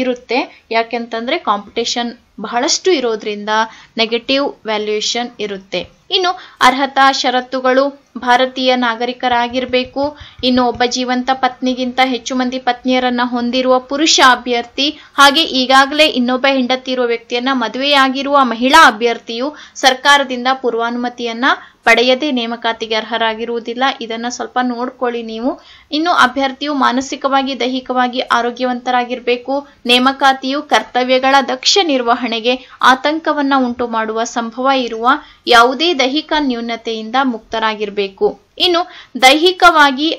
ಇರುತ್ತೆ. ಯಾಕೆಂತಂದ್ರೆ ಕಾಂಪಿಟೇಷನ್ ಬಹಳಷ್ಟು ಇರೋದ್ರಿಂದ ನೆಗೆಟಿವ್ ವ್ಯಾಲ್ಯೂಯೇಷನ್ ಇರುತ್ತೆ. ಇನ್ನು ಅರ್ಹತಾ ಷರತ್ತುಗಳು ಭಾರತೀಯ ನಾಗರಿಕರಾಗಿರ್ಬೇಕು. ಇನ್ನು ಒಬ್ಬ ಜೀವಂತ ಪತ್ನಿಗಿಂತ ಹೆಚ್ಚು ಮಂದಿ ಪತ್ನಿಯರನ್ನ ಹೊಂದಿರುವ ಪುರುಷ ಅಭ್ಯರ್ಥಿ, ಹಾಗೆ ಈಗಾಗಲೇ ಇನ್ನೊಬ್ಬ ಹೆಂಡತಿ ಇರುವ ವ್ಯಕ್ತಿಯನ್ನ ಮದುವೆಯಾಗಿರುವ ಮಹಿಳಾ ಅಭ್ಯರ್ಥಿಯು ಸರ್ಕಾರದಿಂದ ಪೂರ್ವಾನುಮತಿಯನ್ನ ಪಡೆಯದೆ ನೇಮಕಾತಿಗೆ ಅರ್ಹರಾಗಿರುವುದಿಲ್ಲ. ಇದನ್ನ ಸ್ವಲ್ಪ ನೋಡ್ಕೊಳ್ಳಿ ನೀವು. ಇನ್ನು ಅಭ್ಯರ್ಥಿಯು ಮಾನಸಿಕವಾಗಿ ದೈಹಿಕವಾಗಿ ಆರೋಗ್ಯವಂತರಾಗಿರ್ಬೇಕು. ನೇಮಕಾತಿಯು ಕರ್ತವ್ಯಗಳ ದಕ್ಷ ನಿರ್ವಹಣೆಗೆ ಆತಂಕವನ್ನ ಉಂಟು ಮಾಡುವ ಸಂಭವ ಇರುವ ಯಾವುದೇ ದೈಹಿಕ ನ್ಯೂನತೆಯಿಂದ ಮುಕ್ತರಾಗಿರ್ಬೇಕು. ಇನ್ನು ದೈಹಿಕವಾಗಿ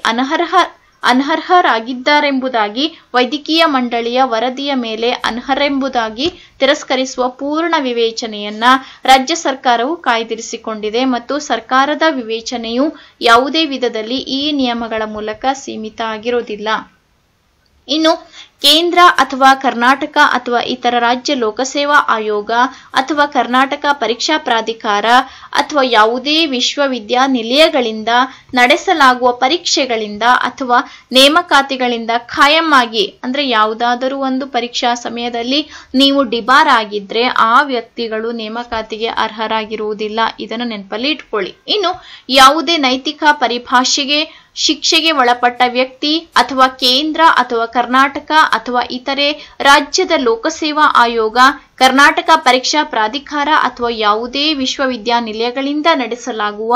ಅನರ್ಹರಾಗಿದ್ದಾರೆಂಬುದಾಗಿ ವೈದ್ಯಕೀಯ ಮಂಡಳಿಯ ವರದಿಯ ಮೇಲೆ ಅನರ್ಹರೆಂಬುದಾಗಿ ತಿರಸ್ಕರಿಸುವ ಪೂರ್ಣ ವಿವೇಚನೆಯನ್ನ ರಾಜ್ಯ ಸರ್ಕಾರವು ಕಾಯ್ದಿರಿಸಿಕೊಂಡಿದೆ ಮತ್ತು ಸರ್ಕಾರದ ವಿವೇಚನೆಯು ಯಾವುದೇ ವಿಧದಲ್ಲಿ ಈ ನಿಯಮಗಳ ಮೂಲಕ ಸೀಮಿತ ಆಗಿರೋದಿಲ್ಲ. ಇನ್ನು ಕೇಂದ್ರ ಅಥವಾ ಕರ್ನಾಟಕ ಅಥವಾ ಇತರ ರಾಜ್ಯ ಲೋಕಸೇವಾ ಆಯೋಗ ಅಥವಾ ಕರ್ನಾಟಕ ಪರೀಕ್ಷಾ ಪ್ರಾಧಿಕಾರ ಅಥವಾ ಯಾವುದೇ ವಿಶ್ವವಿದ್ಯಾನಿಲಯಗಳಿಂದ ನಡೆಸಲಾಗುವ ಪರೀಕ್ಷೆಗಳಿಂದ ಅಥವಾ ನೇಮಕಾತಿಗಳಿಂದ ಖಾಯಂ ಆಗಿ ಅಂದ್ರೆ ಯಾವುದಾದರೂ ಒಂದು ಪರೀಕ್ಷಾ ಸಮಯದಲ್ಲಿ ನೀವು ಡಿಬಾರ್ ಆಗಿದ್ರೆ ಆ ವ್ಯಕ್ತಿಗಳು ನೇಮಕಾತಿಗೆ ಅರ್ಹರಾಗಿರುವುದಿಲ್ಲ. ಇದನ್ನು ನೆನಪಲ್ಲಿ ಇಟ್ಕೊಳ್ಳಿ. ಇನ್ನು ಯಾವುದೇ ನೈತಿಕ ಪರಿಭಾಷೆಗೆ ಶಿಕ್ಷೆಗೆ ಒಳಪಟ್ಟ ವ್ಯಕ್ತಿ ಅಥವಾ ಕೇಂದ್ರ ಅಥವಾ ಕರ್ನಾಟಕ ಅಥವಾ ಇತರೆ ರಾಜ್ಯದ ಲೋಕಸೇವಾ ಆಯೋಗ, ಕರ್ನಾಟಕ ಪರೀಕ್ಷಾ ಪ್ರಾಧಿಕಾರ ಅಥವಾ ಯಾವುದೇ ವಿಶ್ವವಿದ್ಯಾನಿಲಯಗಳಿಂದ ನಡೆಸಲಾಗುವ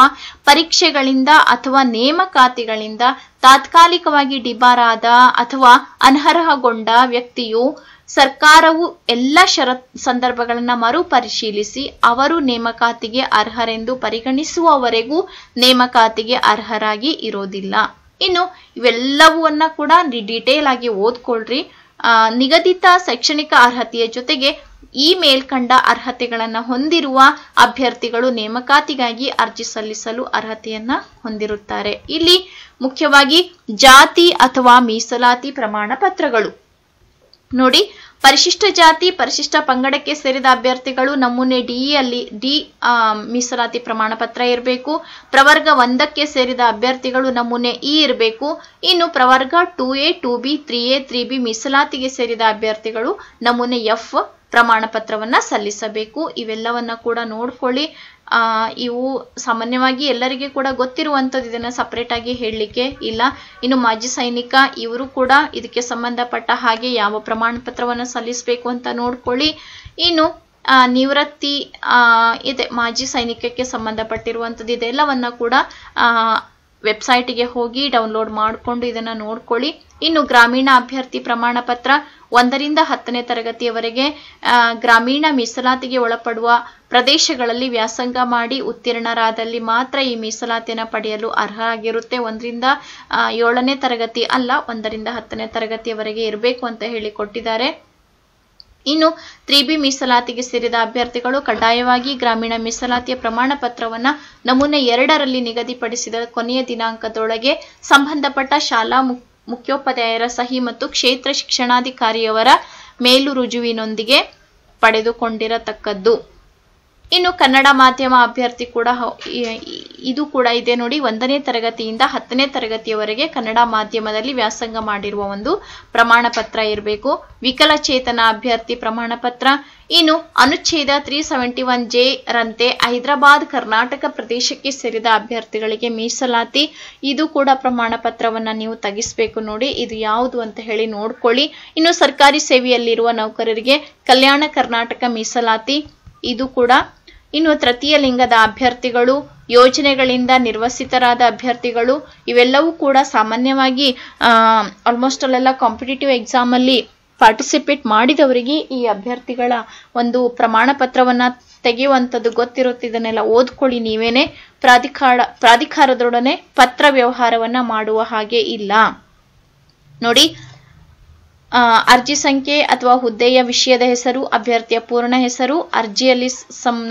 ಪರೀಕ್ಷೆಗಳಿಂದ ಅಥವಾ ನೇಮಕಾತಿಗಳಿಂದ ತಾತ್ಕಾಲಿಕವಾಗಿ ಡಿಬಾರಾದ ಅಥವಾ ಅನರ್ಹಗೊಂಡ ವ್ಯಕ್ತಿಯು ಸರ್ಕಾರವು ಎಲ್ಲ ಸಂದರ್ಭಗಳನ್ನ ಮರುಪರಿಶೀಲಿಸಿ ಅವರು ನೇಮಕಾತಿಗೆ ಅರ್ಹರೆಂದು ಪರಿಗಣಿಸುವವರೆಗೂ ನೇಮಕಾತಿಗೆ ಅರ್ಹರಾಗಿ ಇರೋದಿಲ್ಲ. ಇನ್ನು ಇವೆಲ್ಲವನ್ನ ಕೂಡ ಡೀಟೇಲ್ ಆಗಿ ಓದ್ಕೊಳ್ರಿ. ನಿಗದಿತ ಶೈಕ್ಷಣಿಕ ಅರ್ಹತೆಯ ಜೊತೆಗೆ ಈ ಮೇಲ್ಕಂಡ ಅರ್ಹತೆಗಳನ್ನ ಹೊಂದಿರುವ ಅಭ್ಯರ್ಥಿಗಳು ನೇಮಕಾತಿಗಾಗಿ ಅರ್ಜಿ ಸಲ್ಲಿಸಲು ಅರ್ಹತೆಯನ್ನ ಹೊಂದಿರುತ್ತಾರೆ. ಇಲ್ಲಿ ಮುಖ್ಯವಾಗಿ ಜಾತಿ ಅಥವಾ ಮೀಸಲಾತಿ ಪ್ರಮಾಣ ಪತ್ರಗಳು ನೋಡಿ. ಪರಿಶಿಷ್ಟ ಜಾತಿ ಪರಿಶಿಷ್ಟ ಪಂಗಡಕ್ಕೆ ಸೇರಿದ ಅಭ್ಯರ್ಥಿಗಳು ನಮೂನೆ ಡಿ ಮೀಸಲಾತಿ ಪ್ರಮಾಣ ಪತ್ರ ಇರಬೇಕು. ಪ್ರವರ್ಗ 1ಕ್ಕೆ ಸೇರಿದ ಅಭ್ಯರ್ಥಿಗಳು ನಮೂನೆ ಇ ಇರಬೇಕು. ಇನ್ನು ಪ್ರವರ್ಗ 2A 2B 3A 3B ಮೀಸಲಾತಿಗೆ ಸೇರಿದ ಅಭ್ಯರ್ಥಿಗಳು ನಮೂನೆ ಎಫ್ ಪ್ರಮಾಣ ಪತ್ರವನ್ನ ಸಲ್ಲಿಸಬೇಕು. ಇವೆಲ್ಲವನ್ನ ಕೂಡ ನೋಡ್ಕೊಳ್ಳಿ. ಇವು ಸಾಮಾನ್ಯವಾಗಿ ಎಲ್ಲರಿಗೆ ಕೂಡ ಗೊತ್ತಿರುವಂಥದ್ದು, ಇದನ್ನ ಸಪರೇಟ್ ಆಗಿ ಹೇಳಲಿಕ್ಕೆ ಇಲ್ಲ. ಇನ್ನು ಮಾಜಿ ಸೈನಿಕ ಇವರು ಕೂಡ ಇದಕ್ಕೆ ಸಂಬಂಧಪಟ್ಟ ಹಾಗೆ ಯಾವ ಪ್ರಮಾಣ ಪತ್ರವನ್ನು ಸಲ್ಲಿಸಬೇಕು ಅಂತ ನೋಡ್ಕೊಳ್ಳಿ. ಇನ್ನು ನಿವೃತ್ತಿ ಇದೆ ಮಾಜಿ ಸೈನಿಕಕ್ಕೆ ಸಂಬಂಧಪಟ್ಟಿರುವಂಥದ್ದು, ಇದೆಲ್ಲವನ್ನ ಕೂಡ ವೆಬ್ಸೈಟ್ಗೆ ಹೋಗಿ ಡೌನ್ಲೋಡ್ ಮಾಡಿಕೊಂಡು ಇದನ್ನ ನೋಡ್ಕೊಳ್ಳಿ. ಇನ್ನು ಗ್ರಾಮೀಣ ಅಭ್ಯರ್ಥಿ ಪ್ರಮಾಣ ಪತ್ರ 1ರಿಂದ 10ನೇ ತರಗತಿಯವರೆಗೆ ಗ್ರಾಮೀಣ ಮೀಸಲಾತಿಗೆ ಒಳಪಡುವ ಪ್ರದೇಶಗಳಲ್ಲಿ ವ್ಯಾಸಂಗ ಮಾಡಿ ಉತ್ತೀರ್ಣರಾದಲ್ಲಿ ಮಾತ್ರ ಈ ಮೀಸಲಾತಿಯನ್ನು ಪಡೆಯಲು ಅರ್ಹ ಆಗಿರುತ್ತೆ. 1ರಿಂದ 7ನೇ ತರಗತಿ ಅಲ್ಲ, 1ರಿಂದ 10ನೇ ತರಗತಿಯವರೆಗೆ ಇರಬೇಕು ಅಂತ ಹೇಳಿ ಕೊಟ್ಟಿದ್ದಾರೆ. ಇನ್ನು 3B ಮೀಸಲಾತಿಗೆ ಸೇರಿದ ಅಭ್ಯರ್ಥಿಗಳು ಕಡ್ಡಾಯವಾಗಿ ಗ್ರಾಮೀಣ ಮೀಸಲಾತಿಯ ಪ್ರಮಾಣ ಪತ್ರವನ್ನ ನಮೂನೆ 2ರಲ್ಲಿ ನಿಗದಿಪಡಿಸಿದ ಕೊನೆಯ ದಿನಾಂಕದೊಳಗೆ ಸಂಬಂಧಪಟ್ಟ ಶಾಲಾ ಮುಖ್ಯೋಪಾಧ್ಯಾಯರ ಸಹಿ ಮತ್ತು ಕ್ಷೇತ್ರ ಶಿಕ್ಷಣಾಧಿಕಾರಿಯವರ ಮೇಲು ರುಜುವಿನೊಂದಿಗೆ ಪಡೆದುಕೊಂಡಿರತಕ್ಕದ್ದು. ಇನ್ನು ಕನ್ನಡ ಮಾಧ್ಯಮ ಅಭ್ಯರ್ಥಿ ಕೂಡ ಇದು ಕೂಡ ಇದೆ ನೋಡಿ. 1ನೇ ತರಗತಿಯಿಂದ 10ನೇ ತರಗತಿಯವರೆಗೆ ಕನ್ನಡ ಮಾಧ್ಯಮದಲ್ಲಿ ವ್ಯಾಸಂಗ ಮಾಡಿರುವ ಒಂದು ಪ್ರಮಾಣ ಪತ್ರ ಇರಬೇಕು. ವಿಕಲಚೇತನ ಅಭ್ಯರ್ಥಿ ಪ್ರಮಾಣ ಪತ್ರ. ಇನ್ನು ಅನುಚ್ಛೇದ 371J ರಂತೆ ಹೈದರಾಬಾದ್ ಕರ್ನಾಟಕ ಪ್ರದೇಶಕ್ಕೆ ಸೇರಿದ ಅಭ್ಯರ್ಥಿಗಳಿಗೆ ಮೀಸಲಾತಿ, ಇದು ಕೂಡ ಪ್ರಮಾಣ ಪತ್ರವನ್ನ ನೀವು ತೆಗಿಸ್ಬೇಕು ನೋಡಿ. ಇದು ಯಾವುದು ಅಂತ ಹೇಳಿ ನೋಡ್ಕೊಳ್ಳಿ. ಇನ್ನು ಸರ್ಕಾರಿ ಸೇವೆಯಲ್ಲಿರುವ ನೌಕರರಿಗೆ ಕಲ್ಯಾಣ ಕರ್ನಾಟಕ ಮೀಸಲಾತಿ, ಇದು ಕೂಡ. ಇನ್ನು ತೃತೀಯ ಲಿಂಗದ ಅಭ್ಯರ್ಥಿಗಳು, ಯೋಜನೆಗಳಿಂದ ನಿರ್ವಸಿತರಾದ ಅಭ್ಯರ್ಥಿಗಳು, ಇವೆಲ್ಲವೂ ಕೂಡ ಸಾಮಾನ್ಯವಾಗಿ ಆಲ್ಮೋಸ್ಟ್ ಅಲ್ಲೆಲ್ಲ ಕಾಂಪಿಟೇಟಿವ್ ಎಕ್ಸಾಮ್ ಅಲ್ಲಿ ಪಾರ್ಟಿಸಿಪೇಟ್ ಮಾಡಿದವರಿಗೆ ಈ ಅಭ್ಯರ್ಥಿಗಳ ಒಂದು ಪ್ರಮಾಣ ಪತ್ರವನ್ನ ತೆಗೆಯುವಂಥದ್ದು ಗೊತ್ತಿರುತ್ತೆ. ಇದನ್ನೆಲ್ಲ ಓದ್ಕೊಳ್ಳಿ ನೀವೇನೆ. ಪ್ರಾಧಿಕಾರದೊಡನೆ ಪತ್ರ ವ್ಯವಹಾರವನ್ನ ಮಾಡುವ ಹಾಗೆ ಇಲ್ಲ ನೋಡಿ. ಅರ್ಜಿ ಸಂಖ್ಯೆ ಅಥವಾ ಹುದ್ದೆಯ ವಿಷಯದ ಹೆಸರು, ಅಭ್ಯರ್ಥಿಯ ಪೂರ್ಣ ಹೆಸರು, ಅರ್ಜಿಯಲ್ಲಿ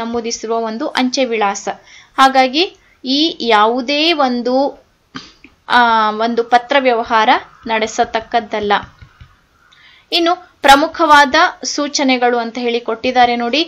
ನಮೂದಿಸಿರುವ ಒಂದು ಅಂಚೆ ವಿಳಾಸ. ಹಾಗಾಗಿ ಈ ಯಾವುದೇ ಒಂದು ಒಂದು ಪತ್ರ ವ್ಯವಹಾರ ನಡೆಸತಕ್ಕದ್ದಲ್ಲ. ಇನ್ನು ಪ್ರಮುಖವಾದ ಸೂಚನೆಗಳು ಅಂತ ಹೇಳಿ ಕೊಟ್ಟಿದ್ದಾರೆ ನೋಡಿ.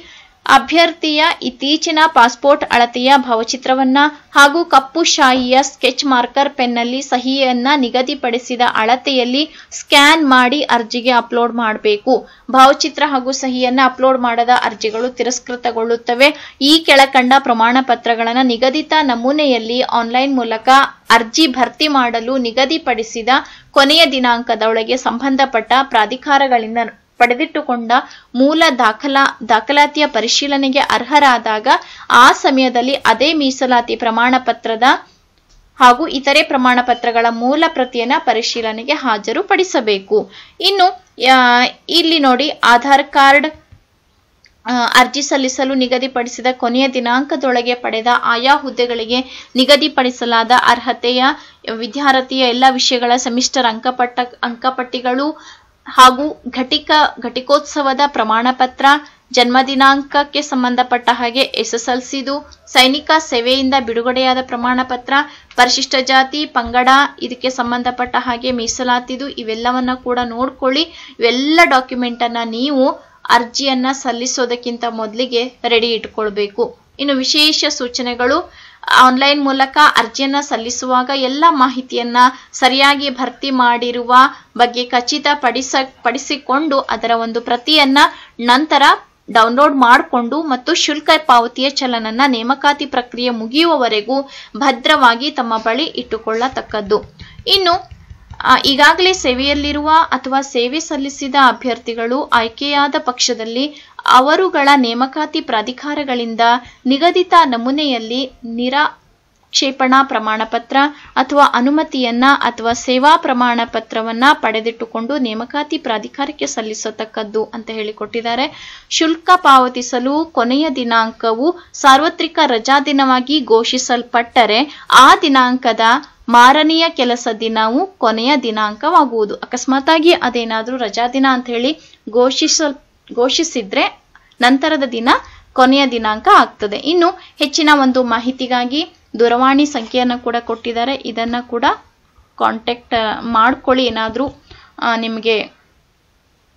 ಅಭ್ಯರ್ಥಿಯ ಇತ್ತೀಚಿನ ಪಾಸ್ಪೋರ್ಟ್ ಅಳತೆಯ ಭಾವಚಿತ್ರವನ್ನ ಹಾಗೂ ಕಪ್ಪು ಶಾಯಿಯ ಸ್ಕೆಚ್ ಮಾರ್ಕರ್ ಪೆನ್ನಲ್ಲಿ ಸಹಿಯನ್ನ ನಿಗದಿಪಡಿಸಿದ ಅಳತೆಯಲ್ಲಿ ಸ್ಕ್ಯಾನ್ ಮಾಡಿ ಅರ್ಜಿಗೆ ಅಪ್ಲೋಡ್ ಮಾಡಬೇಕು. ಭಾವಚಿತ್ರ ಹಾಗೂ ಸಹಿಯನ್ನ ಅಪ್ಲೋಡ್ ಮಾಡದ ಅರ್ಜಿಗಳು ತಿರಸ್ಕೃತಗೊಳ್ಳುತ್ತವೆ. ಈ ಕೆಳಕಂಡ ಪ್ರಮಾಣ ಪತ್ರಗಳನ್ನು ನಿಗದಿತ ನಮೂನೆಯಲ್ಲಿ ಆನ್ಲೈನ್ ಮೂಲಕ ಅರ್ಜಿ ಭರ್ತಿ ಮಾಡಲು ನಿಗದಿಪಡಿಸಿದ ಕೊನೆಯ ದಿನಾಂಕದೊಳಗೆ ಸಂಬಂಧಪಟ್ಟ ಪ್ರಾಧಿಕಾರಗಳಿಂದ ಪಡೆದಿಟ್ಟುಕೊಂಡ ಮೂಲ ದಾಖಲಾತಿಯ ಪರಿಶೀಲನೆಗೆ ಅರ್ಹರಾದಾಗ ಆ ಸಮಯದಲ್ಲಿ ಅದೇ ಮೀಸಲಾತಿ ಪ್ರಮಾಣ ಪತ್ರದ ಹಾಗೂ ಇತರೆ ಪ್ರಮಾಣ ಪತ್ರಗಳ ಮೂಲ ಪ್ರತಿಯನ್ನ ಪರಿಶೀಲನೆಗೆ ಹಾಜರುಪಡಿಸಬೇಕು. ಇನ್ನು ಇಲ್ಲಿ ನೋಡಿ, ಆಧಾರ್ ಕಾರ್ಡ್ ಅರ್ಜಿ ಸಲ್ಲಿಸಲು ನಿಗದಿಪಡಿಸಿದ ಕೊನೆಯ ದಿನಾಂಕದೊಳಗೆ ಪಡೆದ ಆಯಾ ಹುದ್ದೆಗಳಿಗೆ ನಿಗದಿಪಡಿಸಲಾದ ಅರ್ಹತೆಯ ವಿದ್ಯಾರ್ಥಿಯ ಎಲ್ಲ ವಿಷಯಗಳ ಸೆಮಿಸ್ಟರ್ ಅಂಕಪಟ್ಟಿಗಳು ಹಾಗೂ ಘಟಿಕೋತ್ಸವದ ಪ್ರಮಾಣ ಪತ್ರ, ಜನ್ಮ ದಿನಾಂಕಕ್ಕೆ ಸಂಬಂಧಪಟ್ಟ ಹಾಗೆ SSLCದು, ಸೈನಿಕ ಸೇವೆಯಿಂದ ಬಿಡುಗಡೆಯಾದ ಪ್ರಮಾಣ ಪತ್ರ, ಪರಿಶಿಷ್ಟ ಜಾತಿ ಪಂಗಡ ಇದಕ್ಕೆ ಸಂಬಂಧಪಟ್ಟ ಹಾಗೆ ಮೀಸಲಾತಿದು, ಇವೆಲ್ಲವನ್ನ ಕೂಡ ನೋಡ್ಕೊಳ್ಳಿ. ಇವೆಲ್ಲ ಡಾಕ್ಯುಮೆಂಟ್ ಅನ್ನ ನೀವು ಅರ್ಜಿಯನ್ನ ಸಲ್ಲಿಸೋದಕ್ಕಿಂತ ಮೊದಲಿಗೆ ರೆಡಿ ಇಟ್ಕೊಳ್ಬೇಕು. ಇನ್ನು ವಿಶೇಷ ಸೂಚನೆಗಳು: ಆನ್ಲೈನ್ ಮೂಲಕ ಅರ್ಜಿಯನ್ನ ಸಲ್ಲಿಸುವಾಗ ಎಲ್ಲ ಮಾಹಿತಿಯನ್ನ ಸರಿಯಾಗಿ ಭರ್ತಿ ಮಾಡಿರುವ ಬಗ್ಗೆ ಖಚಿತಪಡಿಸಿಕೊಂಡು ಅದರ ಒಂದು ಪ್ರತಿಯನ್ನ ನಂತರ ಡೌನ್ಲೋಡ್ ಮಾಡಿಕೊಂಡು ಮತ್ತು ಶುಲ್ಕ ಪಾವತಿಯ ಚಲನನ್ನ ನೇಮಕಾತಿ ಪ್ರಕ್ರಿಯೆ ಮುಗಿಯುವವರೆಗೂ ಭದ್ರವಾಗಿ ತಮ್ಮ ಬಳಿ ಇಟ್ಟುಕೊಳ್ಳತಕ್ಕದ್ದು. ಇನ್ನು ಈಗಾಗಲೇ ಸೇವೆಯಲ್ಲಿರುವ ಅಥವಾ ಸೇವೆ ಸಲ್ಲಿಸಿದ ಅಭ್ಯರ್ಥಿಗಳು ಆಯ್ಕೆಯಾದ ಪಕ್ಷದಲ್ಲಿ ಅವರುಗಳ ನೇಮಕಾತಿ ಪ್ರಾಧಿಕಾರಗಳಿಂದ ನಿಗದಿತ ನಮೂನೆಯಲ್ಲಿ ನಿರಾಕ್ಷೇಪಣಾ ಪ್ರಮಾಣ ಪತ್ರ ಅಥವಾ ಅನುಮತಿಯನ್ನ ಅಥವಾ ಸೇವಾ ಪ್ರಮಾಣ ಪತ್ರವನ್ನ ಪಡೆದಿಟ್ಟುಕೊಂಡು ನೇಮಕಾತಿ ಪ್ರಾಧಿಕಾರಕ್ಕೆ ಸಲ್ಲಿಸತಕ್ಕದ್ದು ಅಂತ ಹೇಳಿಕೊಟ್ಟಿದ್ದಾರೆ. ಶುಲ್ಕ ಪಾವತಿಸಲು ಕೊನೆಯ ದಿನಾಂಕವು ಸಾರ್ವತ್ರಿಕ ರಜಾ ದಿನವಾಗಿ ಘೋಷಿಸಲ್ಪಟ್ಟರೆ ಆ ದಿನಾಂಕದ ಮಾರನೆಯ ಕೆಲಸ ದಿನವು ಕೊನೆಯ ದಿನಾಂಕವಾಗುವುದು. ಅಕಸ್ಮಾತಾಗಿ ಅದೇನಾದ್ರೂ ರಜಾ ದಿನ ಅಂತ ಹೇಳಿ ಘೋಷಿಸಿದ್ರೆ ನಂತರದ ದಿನ ಕೊನೆಯ ದಿನಾಂಕ ಆಗ್ತದೆ. ಇನ್ನು ಹೆಚ್ಚಿನ ಒಂದು ಮಾಹಿತಿಗಾಗಿ ದೂರವಾಣಿ ಸಂಖ್ಯೆಯನ್ನು ಕೂಡ ಕೊಟ್ಟಿದ್ದಾರೆ. ಇದನ್ನ ಕೂಡ ಕಾಂಟ್ಯಾಕ್ಟ್ ಮಾಡ್ಕೊಳ್ಳಿ ಏನಾದ್ರೂ ನಿಮಗೆ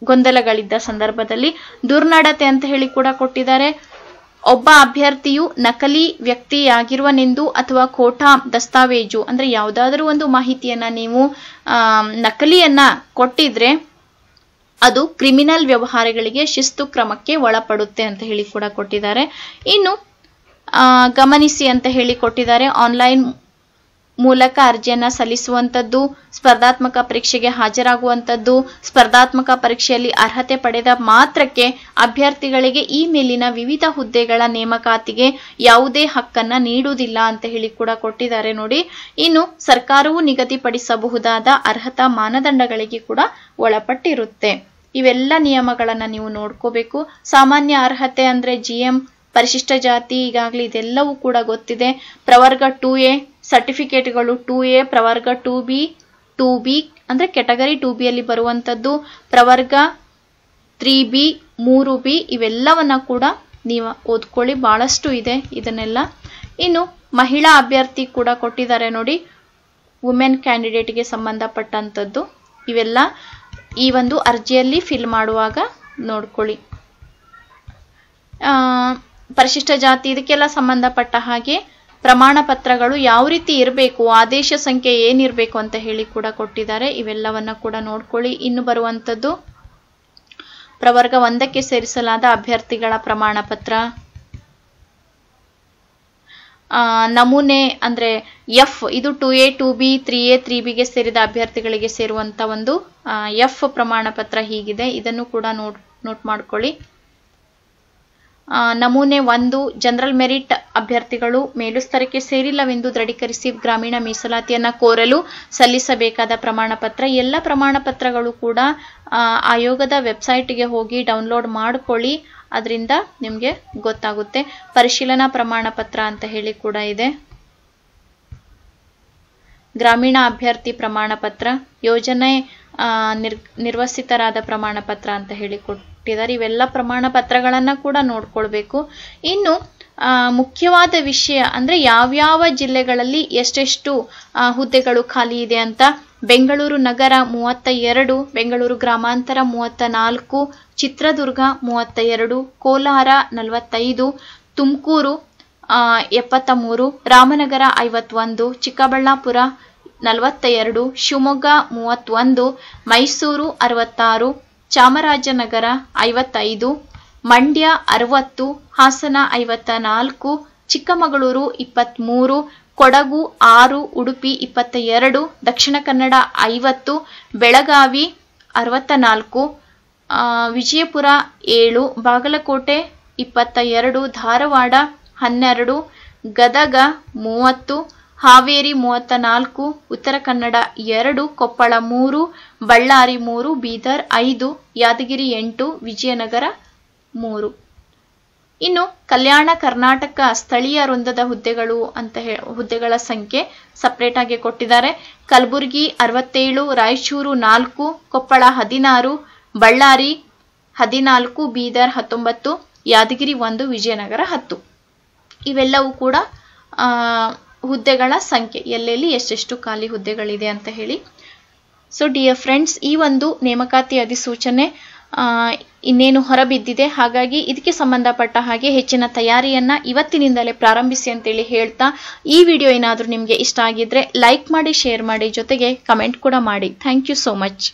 ಗೊಂದಲಗಳಿದ್ದ ಸಂದರ್ಭದಲ್ಲಿ. ದುರ್ನಡತೆ ಅಂತ ಹೇಳಿ ಕೂಡ ಕೊಟ್ಟಿದ್ದಾರೆ. ಒಬ್ಬ ಅಭ್ಯರ್ಥಿಯು ನಕಲಿ ವ್ಯಕ್ತಿಯಾಗಿರುವನೆಂದು ಅಥವಾ ಖೋಟಾ ದಸ್ತಾವೇಜು ಅಂದ್ರೆ ಯಾವುದಾದ್ರೂ ಒಂದು ಮಾಹಿತಿಯನ್ನ ನೀವು ನಕಲಿಯನ್ನ ಕೊಟ್ಟಿದ್ರೆ ಅದು ಕ್ರಿಮಿನಲ್ ವ್ಯವಹಾರಗಳಿಗೆ ಶಿಸ್ತು ಕ್ರಮಕ್ಕೆ ಒಳಪಡುತ್ತೆ ಅಂತ ಹೇಳಿ ಕೂಡ ಕೊಟ್ಟಿದ್ದಾರೆ. ಇನ್ನು ಗಮನಿಸಿ ಅಂತ ಹೇಳಿ ಕೊಟ್ಟಿದ್ದಾರೆ. ಆನ್ಲೈನ್ ಮೂಲಕ ಅರ್ಜಿಯನ್ನ ಸಲ್ಲಿಸುವಂಥದ್ದು, ಸ್ಪರ್ಧಾತ್ಮಕ ಪರೀಕ್ಷೆಗೆ ಹಾಜರಾಗುವಂಥದ್ದು, ಸ್ಪರ್ಧಾತ್ಮಕ ಪರೀಕ್ಷೆಯಲ್ಲಿ ಅರ್ಹತೆ ಪಡೆದ ಮಾತ್ರಕ್ಕೆ ಅಭ್ಯರ್ಥಿಗಳಿಗೆ ಈ ಮೇಲಿನ ವಿವಿಧ ಹುದ್ದೆಗಳ ನೇಮಕಾತಿಗೆ ಯಾವುದೇ ಹಕ್ಕನ್ನ ನೀಡುವುದಿಲ್ಲ ಅಂತ ಹೇಳಿ ಕೂಡ ಕೊಟ್ಟಿದ್ದಾರೆ ನೋಡಿ. ಇನ್ನು ಸರ್ಕಾರವು ನಿಗದಿಪಡಿಸಬಹುದಾದ ಅರ್ಹತಾ ಮಾನದಂಡಗಳಿಗೆ ಕೂಡ ಒಳಪಟ್ಟಿರುತ್ತೆ. ಇವೆಲ್ಲ ನಿಯಮಗಳನ್ನ ನೀವು ನೋಡ್ಕೋಬೇಕು. ಸಾಮಾನ್ಯ ಅರ್ಹತೆ ಅಂದ್ರೆ GM, ಪರಿಶಿಷ್ಟ ಜಾತಿ ಈಗಾಗಲೇ ಇದೆಲ್ಲವೂ ಕೂಡ ಗೊತ್ತಿದೆ. ಪ್ರವರ್ಗ 2A ಸರ್ಟಿಫಿಕೇಟ್ಗಳು 2A, ಪ್ರವರ್ಗ 2B ಅಂದ್ರೆ ಕೆಟಗರಿ 2B ಅಲ್ಲಿ ಬರುವಂತದ್ದು, ಪ್ರವರ್ಗ 3B, 3B ಇವೆಲ್ಲವನ್ನ ಕೂಡ ನೀವು ಓದ್ಕೊಳ್ಳಿ. ಬಹಳಷ್ಟು ಇದೆ ಇದನ್ನೆಲ್ಲ. ಇನ್ನು ಮಹಿಳಾ ಅಭ್ಯರ್ಥಿ ಕೂಡ ಕೊಟ್ಟಿದ್ದಾರೆ ನೋಡಿ, ವುಮೆನ್ ಕ್ಯಾಂಡಿಡೇಟ್ಗೆ ಸಂಬಂಧಪಟ್ಟಂತದ್ದು. ಇವೆಲ್ಲ ಈ ಒಂದು ಅರ್ಜಿಯಲ್ಲಿ ಫಿಲ್ ಮಾಡುವಾಗ ನೋಡ್ಕೊಳ್ಳಿ. ಪರಿಶಿಷ್ಟ ಜಾತಿ ಇದಕ್ಕೆಲ್ಲ ಸಂಬಂಧಪಟ್ಟ ಹಾಗೆ ಪ್ರಮಾಣ ಪತ್ರಗಳು ಯಾವ ರೀತಿ ಇರಬೇಕು, ಆದೇಶ ಸಂಖ್ಯೆ ಏನಿರಬೇಕು ಅಂತ ಹೇಳಿ ಕೂಡ ಕೊಟ್ಟಿದ್ದಾರೆ. ಇವೆಲ್ಲವನ್ನ ಕೂಡ ನೋಡ್ಕೊಳ್ಳಿ. ಇನ್ನು ಬರುವಂತದ್ದು ಪ್ರವರ್ಗ 1ಕ್ಕೆ ಸೇರಿಸಲಾದ ಅಭ್ಯರ್ಥಿಗಳ ಪ್ರಮಾಣ ಪತ್ರ, ನಮೂನೆ ಅಂದ್ರೆ F ಇದು 2A, 2B, 3A, 3Bಗೆ ಸೇರಿದ ಅಭ್ಯರ್ಥಿಗಳಿಗೆ ಸೇರುವಂತ ಒಂದು F ಪ್ರಮಾಣ ಪತ್ರ ಹೀಗಿದೆ. ಇದನ್ನು ಕೂಡ ನೋಟ್ ಮಾಡ್ಕೊಳ್ಳಿ. ನಮೂನೆ 1 ಜನರಲ್ ಮೆರಿಟ್ ಅಭ್ಯರ್ಥಿಗಳು ಮೇಲುಸ್ತರಕ್ಕೆ ಸೇರಿಲ್ಲವೆಂದು ದೃಢೀಕರಿಸಿ ಗ್ರಾಮೀಣ ಮೀಸಲಾತಿಯನ್ನ ಕೋರಲು ಸಲ್ಲಿಸಬೇಕಾದ ಪ್ರಮಾಣ ಪತ್ರ. ಎಲ್ಲ ಪ್ರಮಾಣ ಪತ್ರಗಳು ಕೂಡ ಆಯೋಗದ ವೆಬ್ಸೈಟ್ಗೆ ಹೋಗಿ ಡೌನ್ಲೋಡ್ ಮಾಡ್ಕೊಳ್ಳಿ. ಅದರಿಂದ ನಿಮಗೆ ಗೊತ್ತಾಗುತ್ತೆ. ಪರಿಶೀಲನಾ ಪ್ರಮಾಣ ಪತ್ರ ಅಂತ ಹೇಳಿ ಕೂಡ ಇದೆ. ಗ್ರಾಮೀಣ ಅಭ್ಯರ್ಥಿ ಪ್ರಮಾಣ ಪತ್ರ, ಯೋಜನೆ ನಿರ್ವಸಿತರಾದ ಪ್ರಮಾಣ ಪತ್ರ ಅಂತ ಹೇಳಿ ಕೊಟ್ಟಿದ್ದಾರೆ. ಇವೆಲ್ಲ ಪ್ರಮಾಣ ಪತ್ರಗಳನ್ನ ಕೂಡ ನೋಡ್ಕೊಳ್ಬೇಕು. ಇನ್ನು ಮುಖ್ಯವಾದ ವಿಷಯ ಅಂದರೆ ಯಾವ್ಯಾವ ಜಿಲ್ಲೆಗಳಲ್ಲಿ ಎಷ್ಟೆಷ್ಟು ಹುದ್ದೆಗಳು ಖಾಲಿ ಇದೆ ಅಂತ. ಬೆಂಗಳೂರು ನಗರ 32, ಬೆಂಗಳೂರು ಗ್ರಾಮಾಂತರ 34, ಚಿತ್ರದುರ್ಗ 32, ಕೋಲಾರ 45, ತುಮಕೂರು 73, ರಾಮನಗರ 51, ಚಿಕ್ಕಬಳ್ಳಾಪುರ 42, ಶಿವಮೊಗ್ಗ 31, ಮೈಸೂರು 66, ಚಾಮರಾಜನಗರ 55, ಮಂಡ್ಯ 60, ಹಾಸನ 54, ಚಿಕ್ಕಮಗಳೂರು 23, ಕೊಡಗು 6, ಉಡುಪಿ 22, ದಕ್ಷಿಣ ಕನ್ನಡ 50, ಬೆಳಗಾವಿ 64, ವಿಜಯಪುರ 7, ಬಾಗಲಕೋಟೆ 22, ಧಾರವಾಡ 12, ಗದಗ 30, ಹಾವೇರಿ 34, ಉತ್ತರ ಕನ್ನಡ 2, ಕೊಪ್ಪಳ 3, ಬಳ್ಳಾರಿ 3, ಬೀದರ್ 5, ಯಾದಗಿರಿ 8, ವಿಜಯನಗರ 3. ಇನ್ನು ಕಲ್ಯಾಣ ಕರ್ನಾಟಕ ಸ್ಥಳೀಯ ವೃಂದದ ಹುದ್ದೆಗಳು ಅಂತ ಹುದ್ದೆಗಳ ಸಂಖ್ಯೆ ಸಪರೇಟ್ ಆಗಿ ಕೊಟ್ಟಿದ್ದಾರೆ. ಕಲಬುರಗಿ 67, ರಾಯಚೂರು 4, ಕೊಪ್ಪಳ 16, ಬಳ್ಳಾರಿ 14, ಬೀದರ್ 19, ಯಾದಗಿರಿ 1, ವಿಜಯನಗರ 10. ಇವೆಲ್ಲವೂ ಕೂಡ ಹುದ್ದೆಗಳ ಸಂಖ್ಯೆ, ಎಲ್ಲೆಲ್ಲಿ ಎಷ್ಟೆಷ್ಟು ಖಾಲಿ ಹುದ್ದೆಗಳಿದೆ ಅಂತ ಹೇಳಿ. ಸೊ ಡಿಯರ್ ಫ್ರೆಂಡ್ಸ್, ಈ ಒಂದು ನೇಮಕಾತಿ ಅಧಿಸೂಚನೆ ಇನ್ನೇನು ಹೊರಬಿದ್ದಿದೆ. ಹಾಗಾಗಿ ಇದಕ್ಕೆ ಸಂಬಂಧಪಟ್ಟ ಹಾಗೆ ಹೆಚ್ಚಿನ ತಯಾರಿಯನ್ನ ಇವತ್ತಿನಿಂದಲೇ ಪ್ರಾರಂಭಿಸಿ ಅಂತೇಳಿ ಹೇಳ್ತಾ, ಈ ವಿಡಿಯೋ ಏನಾದರೂ ನಿಮಗೆ ಇಷ್ಟ ಆಗಿದ್ರೆ ಲೈಕ್ ಮಾಡಿ, ಶೇರ್ ಮಾಡಿ, ಜೊತೆಗೆ ಕಮೆಂಟ್ ಕೂಡ ಮಾಡಿ. Thank you so much.